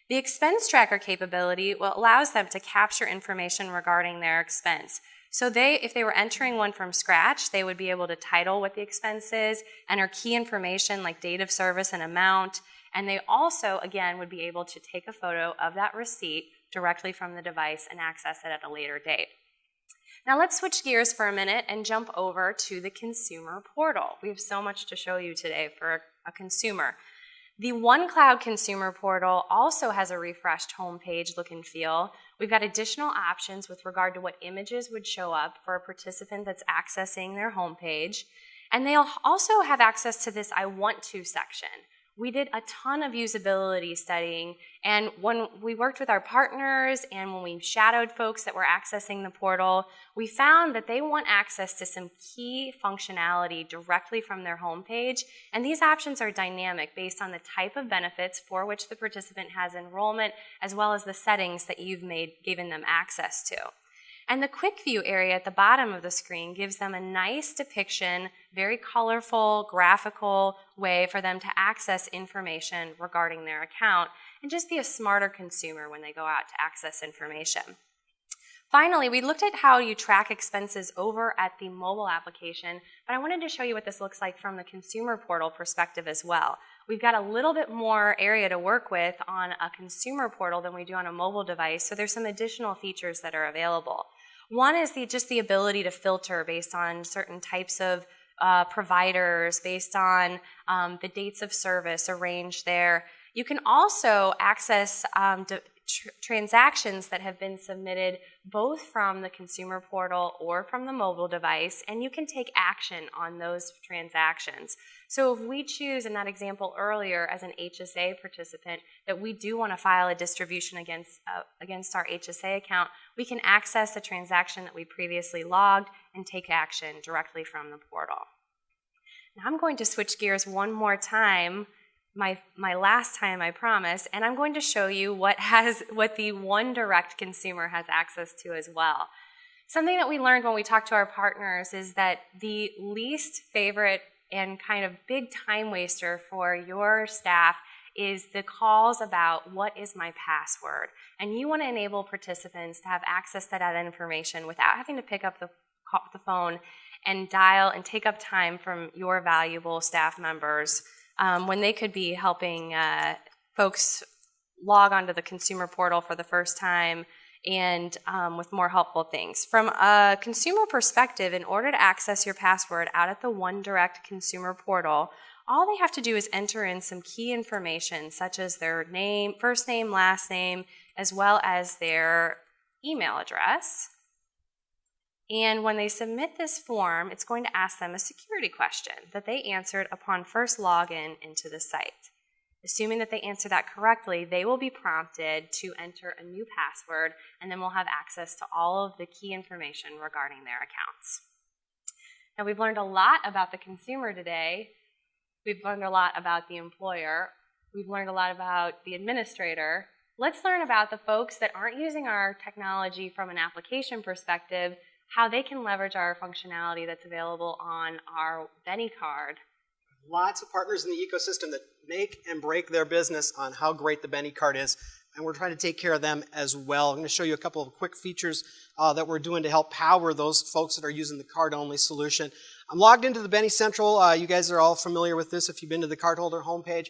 The expense tracker capability allows them to capture information regarding their expense. So if they were entering one from scratch, they would be able to title what the expense is, enter key information like date of service and amount, and they also, again, would be able to take a photo of that receipt directly from the device and access it at a later date. Now let's switch gears for a minute and jump over to the consumer portal. We have so much to show you today for a consumer. The OneCloud consumer portal also has a refreshed homepage look and feel. We've got additional options with regard to what images would show up for a participant that's accessing their homepage. And they'll also have access to this I want to section, We did a ton of usability studying, and when we worked with our partners and when we shadowed folks that were accessing the portal, we found that they want access to some key functionality directly from their homepage, and these options are dynamic based on the type of benefits for which the participant has enrollment, as well as the settings that you've given them access to. And the quick view area at the bottom of the screen gives them a nice depiction, very colorful, graphical way for them to access information regarding their account and just be a smarter consumer when they go out to access information. Finally, we looked at how you track expenses over at the mobile application, but I wanted to show you what this looks like from the consumer portal perspective as well. We've got a little bit more area to work with on a consumer portal than we do on a mobile device, so there's some additional features that are available. One is just the ability to filter based on certain types of providers, based on the dates of service arranged there. You can also access transactions that have been submitted both from the consumer portal or from the mobile device, and you can take action on those transactions. So if we choose, in that example earlier, as an HSA participant, that we do want to file a distribution against our HSA account, we can access the transaction that we previously logged and take action directly from the portal. Now I'm going to switch gears one more time, my last time, I promise, and I'm going to show you what the One Direct consumer has access to as well. Something that we learned when we talked to our partners is that the least favorite and kind of big time waster for your staff is the calls about what is my password. And you want to enable participants to have access to that information without having to pick up the phone and dial and take up time from your valuable staff members when they could be helping folks log onto the consumer portal for the first time and with more helpful things. From a consumer perspective, in order to access your password out at the One Direct consumer portal, all they have to do is enter in some key information such as their name, first name, last name, as well as their email address. And when they submit this form, it's going to ask them a security question that they answered upon first login into the site. Assuming that they answer that correctly, they will be prompted to enter a new password, and then we'll have access to all of the key information regarding their accounts. Now, we've learned a lot about the consumer today. We've learned a lot about the employer. We've learned a lot about the administrator. Let's learn about the folks that aren't using our technology from an application perspective, how they can leverage our functionality that's available on our Benny card. Lots of partners in the ecosystem that make and break their business on how great the Benny card is, and we're trying to take care of them as well. I'm going to show you a couple of quick features that we're doing to help power those folks that are using the card-only solution. I'm logged into the Benny Central. You guys are all familiar with this if you've been to the cardholder homepage.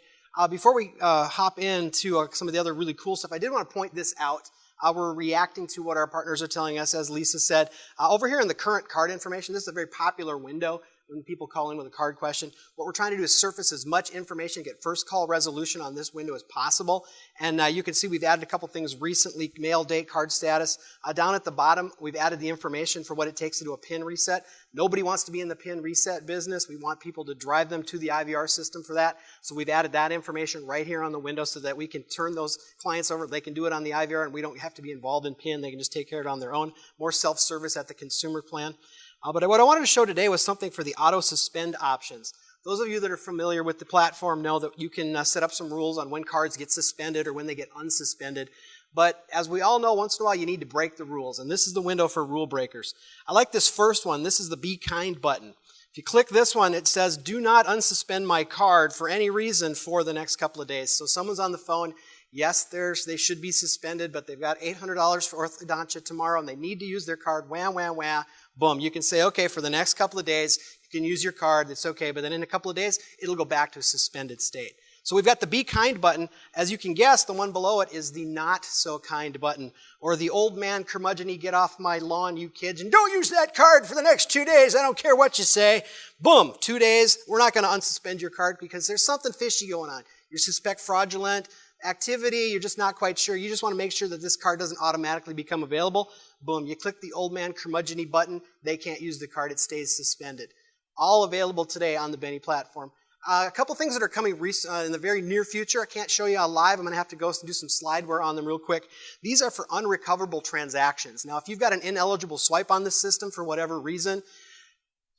Before we hop into some of the other really cool stuff, I did want to point this out. We're reacting to what our partners are telling us, as Lisa said. Over here in the current card information, this is a very popular window when people call in with a card question. What we're trying to do is surface as much information, get first call resolution on this window as possible. And you can see we've added a couple things recently, mail date, card status. Down at the bottom, we've added the information for what it takes to do a PIN reset. Nobody wants to be in the PIN reset business. We want people to drive them to the IVR system for that. So we've added that information right here on the window so that we can turn those clients over. They can do it on the IVR and we don't have to be involved in PIN. They can just take care of it on their own. More self-service at the consumer plan. But what I wanted to show today was something for the auto suspend options. Those of you that are familiar with the platform know that you can set up some rules on when cards get suspended or when they get unsuspended. But as we all know, once in a while you need to break the rules, and this is the window for rule breakers. I like this first one. This is the Be Kind button. If you click this one, it says, do not unsuspend my card for any reason for the next couple of days. So someone's on the phone. Yes, they should be suspended, but they've got $800 for orthodontia tomorrow, and they need to use their card. Wah, wah, wah. Boom. You can say, okay, for the next couple of days, you can use your card. It's okay. But then in a couple of days, it'll go back to a suspended state. So we've got the Be Kind button. As you can guess, the one below it is the Not So Kind button, or the old man curmudgeon-y, get off my lawn, you kids, and don't use that card for the next 2 days. I don't care what you say. Boom. 2 days. We're not going to unsuspend your card because there's something fishy going on. You suspect fraudulent activity, you're just not quite sure. You just want to make sure that this card doesn't automatically become available. Boom, you click the old man curmudgeon-y button. They can't use the card. It stays suspended. All available today on the Benny platform. A couple things that are coming in the very near future. I can't show you live. I'm going to have to go and do some slideware on them real quick. These are for unrecoverable transactions. Now, if you've got an ineligible swipe on this system for whatever reason,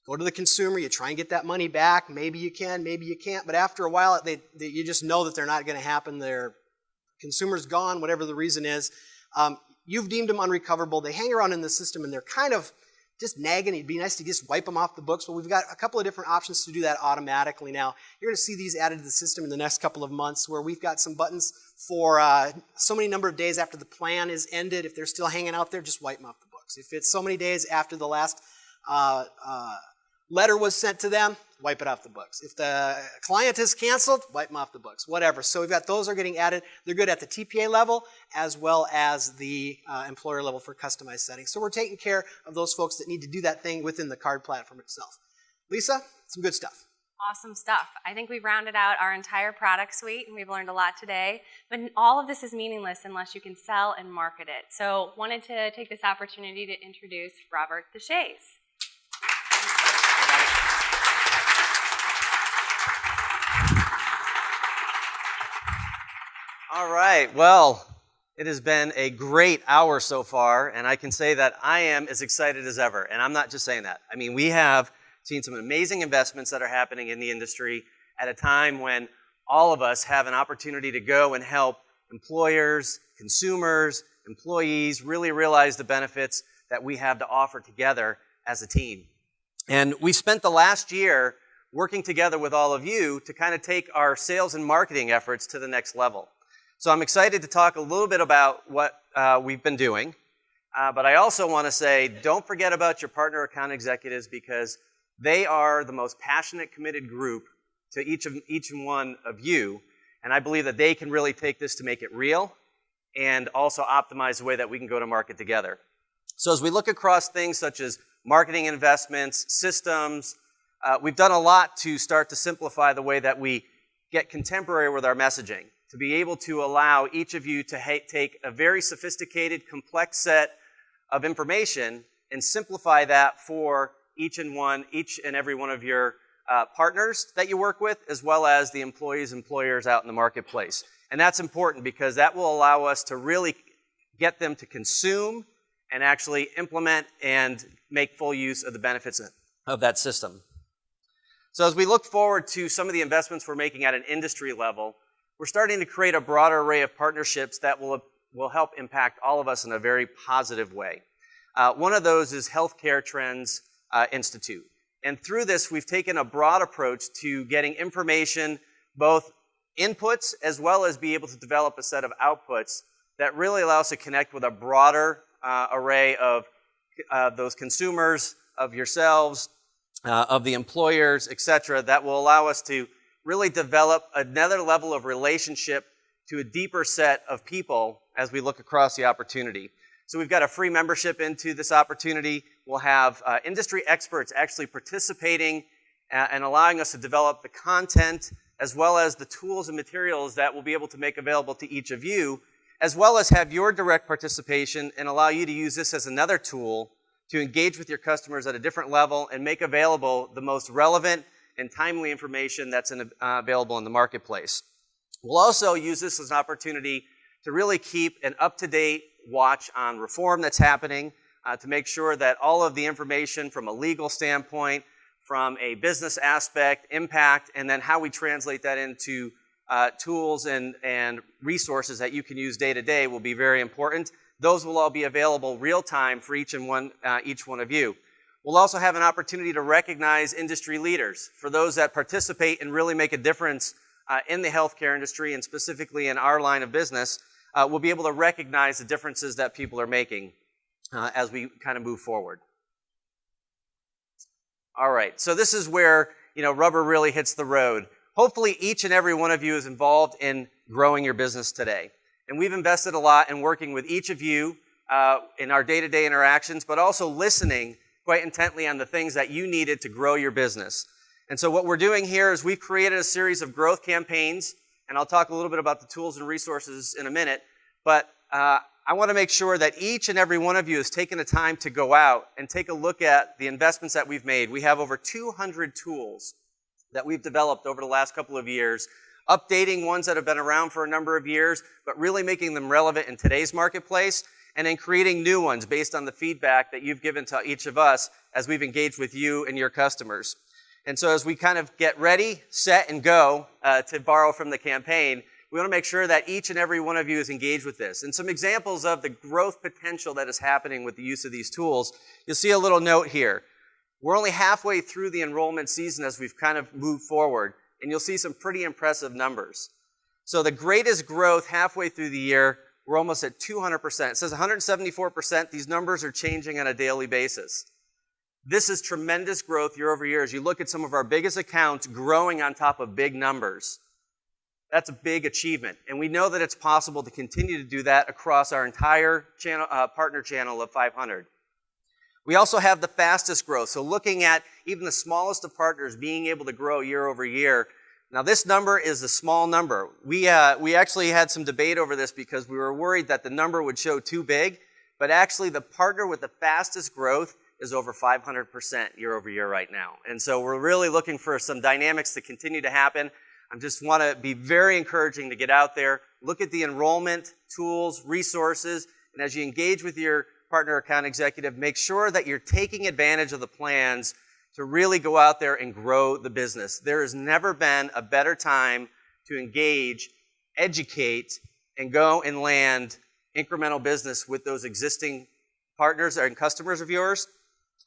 go to the consumer, you try and get that money back. Maybe you can, maybe you can't. But after a while, you just know that they're not going to happen. Their consumer's gone, whatever the reason is. You've deemed them unrecoverable. They hang around in the system, and they're kind of just nagging. It'd be nice to just wipe them off the books. Well, we've got a couple of different options to do that automatically now. You're going to see these added to the system in the next couple of months, where we've got some buttons for so many number of days after the plan is ended. If they're still hanging out there, just wipe them off the books. If it's so many days after the last letter was sent to them, wipe it off the books. If the client is canceled, wipe them off the books, whatever. So we've got those are getting added. They're good at the TPA level as well as the employer level for customized settings. So we're taking care of those folks that need to do that thing within the card platform itself. Lisa, some good stuff. Awesome stuff. I think we've rounded out our entire product suite, and we've learned a lot today. But all of this is meaningless unless you can sell and market it. So wanted to take this opportunity to introduce Robert Deshays. All right, well, it has been a great hour so far, and I can say that I am as excited as ever, and I'm not just saying that. I mean, we have seen some amazing investments that are happening in the industry at a time when all of us have an opportunity to go and help employers, consumers, employees really realize the benefits that we have to offer together as a team. And we spent the last year working together with all of you to kind of take our sales and marketing efforts to the next level. So I'm excited to talk a little bit about what we've been doing, but I also want to say don't forget about your partner account executives, because they are the most passionate, committed group to each and one of you, and I believe that they can really take this to make it real and also optimize the way that we can go to market together. So as we look across things such as marketing investments, systems, we've done a lot to start to simplify the way that we get contemporary with our messaging, to be able to allow each of you to take a very sophisticated, complex set of information and simplify that for each and every one of your partners that you work with, as well as the employers out in the marketplace. And that's important because that will allow us to really get them to consume and actually implement and make full use of the benefits of that system. So as we look forward to some of the investments we're making at an industry level, we're starting to create a broader array of partnerships that will help impact all of us in a very positive way. One of those is Healthcare Trends Institute. And through this, we've taken a broad approach to getting information, both inputs as well as be able to develop a set of outputs that really allow us to connect with a broader array of those consumers, of yourselves, of the employers, etc., that will allow us to really develop another level of relationship to a deeper set of people as we look across the opportunity. So we've got a free membership into this opportunity. We'll have industry experts actually participating and allowing us to develop the content as well as the tools and materials that we'll be able to make available to each of you, as well as have your direct participation and allow you to use this as another tool to engage with your customers at a different level and make available the most relevant and timely information that's available in the marketplace. We'll also use this as an opportunity to really keep an up-to-date watch on reform that's happening, to make sure that all of the information from a legal standpoint, from a business aspect, impact, and then how we translate that into tools and resources that you can use day to day will be very important. Those will all be available real time for each one of you. We'll also have an opportunity to recognize industry leaders. For those that participate and really make a difference in the healthcare industry and specifically in our line of business, we'll be able to recognize the differences that people are making as we kind of move forward. All right, so this is where rubber really hits the road. Hopefully each and every one of you is involved in growing your business today. And we've invested a lot in working with each of you in our day-to-day interactions, but also listening quite intently on the things that you needed to grow your business. And so what we're doing here is we've created a series of growth campaigns, and I'll talk a little bit about the tools and resources in a minute, but I want to make sure that each and every one of you has taken the time to go out and take a look at the investments that we've made. We have over 200 tools that we've developed over the last couple of years, updating ones that have been around for a number of years, but really making them relevant in today's marketplace, and then creating new ones based on the feedback that you've given to each of us as we've engaged with you and your customers. And so as we kind of get ready, set, and go, to borrow from the campaign, we want to make sure that each and every one of you is engaged with this. And some examples of the growth potential that is happening with the use of these tools, you'll see a little note here. We're only halfway through the enrollment season as we've kind of moved forward, and you'll see some pretty impressive numbers. So the greatest growth halfway through the year, we're almost at 200%. It says 174%. These numbers are changing on a daily basis. This is tremendous growth year over year as you look at some of our biggest accounts growing on top of big numbers. That's a big achievement. And we know that it's possible to continue to do that across our entire channel, partner channel of 500. We also have the fastest growth. So looking at even the smallest of partners being able to grow year over year. Now this number is a small number. We actually had some debate over this because we were worried that the number would show too big, but actually the partner with the fastest growth is over 500% year over year right now. And so we're really looking for some dynamics to continue to happen. I just want to be very encouraging to get out there, look at the enrollment, tools, resources, and as you engage with your partner account executive, make sure that you're taking advantage of the plans to really go out there and grow the business. There has never been a better time to engage, educate, and go and land incremental business with those existing partners and customers of yours,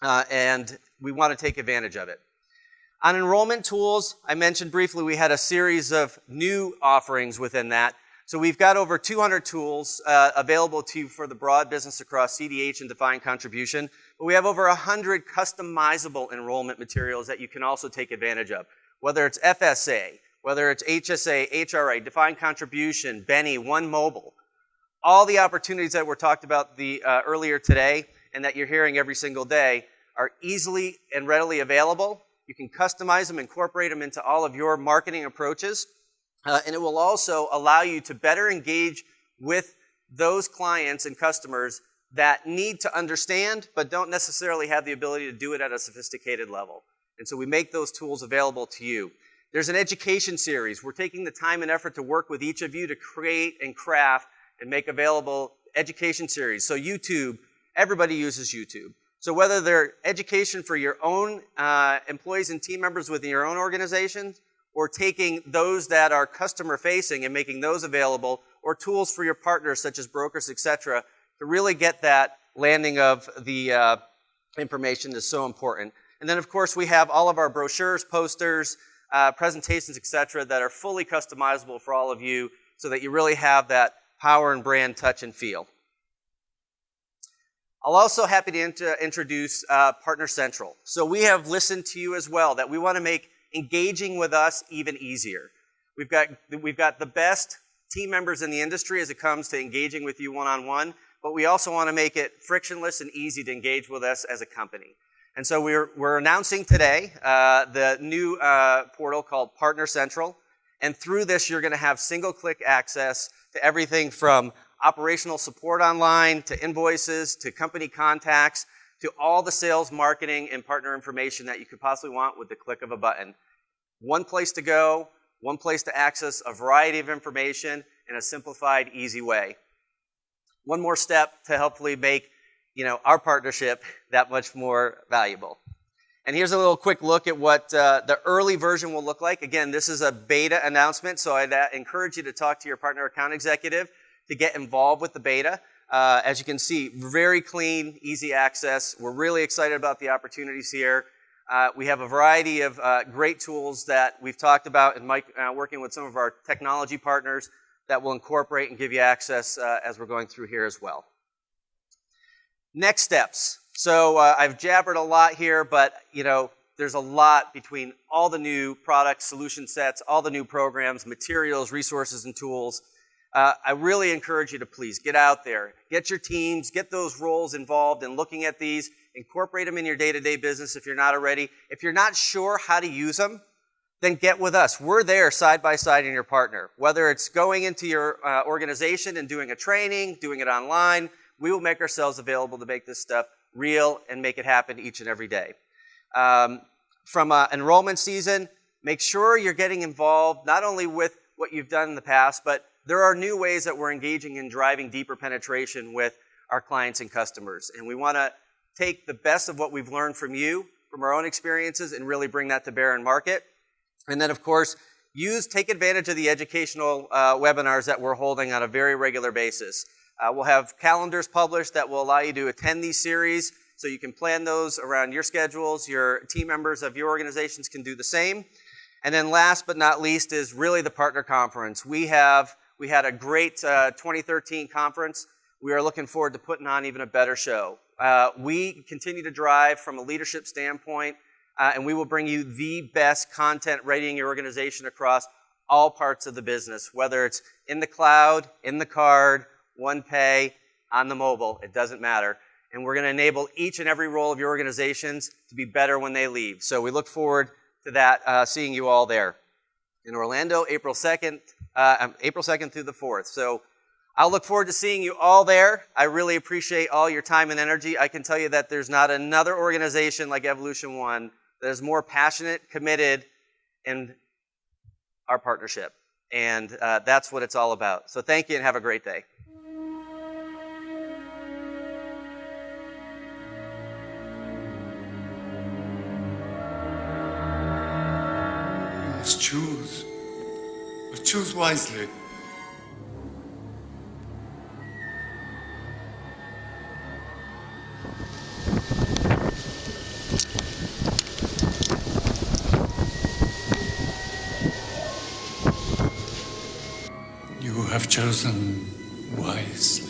and we want to take advantage of it. On enrollment tools, I mentioned briefly we had a series of new offerings within that. So we've got over 200 tools available to you for the broad business across CDH and defined contribution. But we have over 100 customizable enrollment materials that you can also take advantage of. Whether it's FSA, whether it's HSA, HRA, defined contribution, Benny, One Mobile. All the opportunities that were talked about earlier today and that you're hearing every single day are easily and readily available. You can customize them, incorporate them into all of your marketing approaches. And it will also allow you to better engage with those clients and customers that need to understand but don't necessarily have the ability to do it at a sophisticated level. And so we make those tools available to you. There's an education series. We're taking the time and effort to work with each of you to create and craft and make available education series. So YouTube, everybody uses YouTube. So whether they're education for your own employees and team members within your own organizations, or taking those that are customer-facing and making those available, or tools for your partners such as brokers, etc., to really get that landing of the information is so important. And then, of course, we have all of our brochures, posters, presentations, etc., that are fully customizable for all of you so that you really have that power and brand touch and feel. I'm also happy to introduce Partner Central. So we have listened to you as well, that we want to make engaging with us even easier. We've got the best team members in the industry as it comes to engaging with you one-on-one, but we also want to make it frictionless and easy to engage with us as a company. And so we're announcing today the new portal called Partner Central, and through this you're going to have single-click access to everything from operational support online, to invoices, to company contacts, to all the sales, marketing, and partner information that you could possibly want with the click of a button. One place to go, one place to access a variety of information in a simplified, easy way. One more step to hopefully make our partnership that much more valuable. And here's a little quick look at what the early version will look like. Again, this is a beta announcement, so I'd encourage you to talk to your partner account executive to get involved with the beta. As you can see, very clean, easy access. We're really excited about the opportunities here. We have a variety of great tools that we've talked about, and Mike working with some of our technology partners that will incorporate and give you access as we're going through here as well. Next steps. So I've jabbered a lot here, but there's a lot between all the new products, solution sets, all the new programs, materials, resources, and tools. I really encourage you to please get out there, get your teams, get those roles involved in looking at these, incorporate them in your day-to-day business if you're not already. If you're not sure how to use them, then get with us. We're there side by side in your partner. Whether it's going into your organization and doing a training, doing it online, we will make ourselves available to make this stuff real and make it happen each and every day. From enrollment season, Make sure you're getting involved not only with what you've done in the past, but there are new ways that we're engaging in driving deeper penetration with our clients and customers. And we want to take the best of what we've learned from you, from our own experiences, and really bring that to bear in market. And then, of course, take advantage of the educational webinars that we're holding on a very regular basis. We'll have calendars published that will allow you to attend these series, so you can plan those around your schedules. Your team members of your organizations can do the same. And then last but not least is really the partner conference. We had a great 2013 conference. We are looking forward to putting on even a better show. We continue to drive from a leadership standpoint, and we will bring you the best content ready in your organization across all parts of the business, whether it's in the cloud, in the card, OnePay, on the mobile, it doesn't matter. And we're going to enable each and every role of your organizations to be better when they leave. So we look forward to that, seeing you all there. In Orlando, April 2nd through the 4th. So I'll look forward to seeing you all there. I really appreciate all your time and energy. I can tell you that there's not another organization like Evolution1 that is more passionate, committed in our partnership. And that's what it's all about. So thank you and have a great day. Choose, but choose wisely. You have chosen wisely.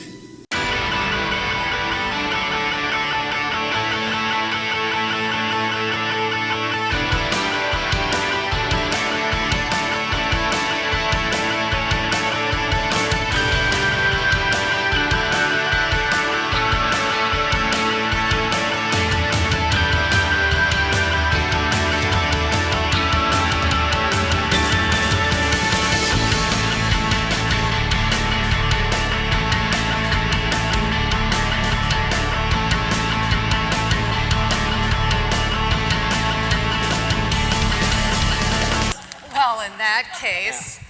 In that case.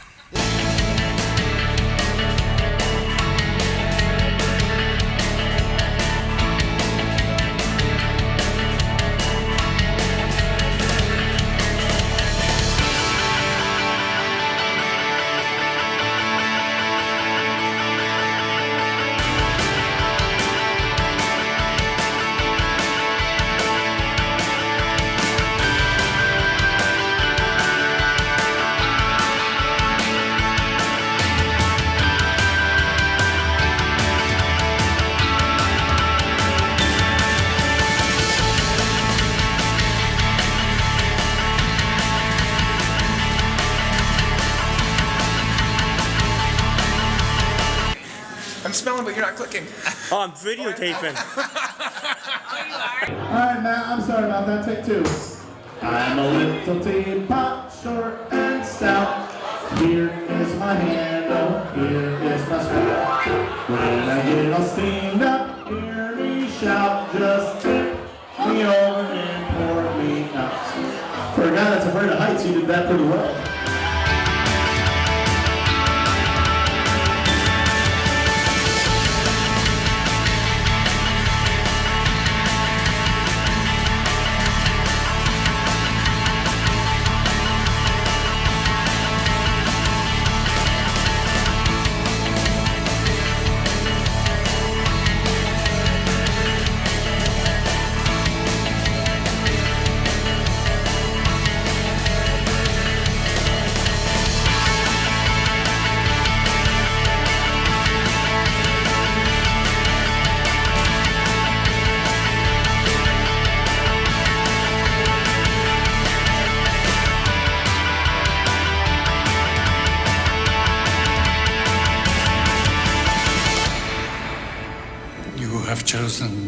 I'm smelling, but you're not clicking. Oh, I'm videotaping. All right, Matt, I'm sorry about that. Take two. I'm a little teapot, short and stout. Here is my handle, here is my spout. When I get all steamed up, hear me shout. Just tip me over and pour me out. For a guy that's afraid of heights, you did that pretty well. You have chosen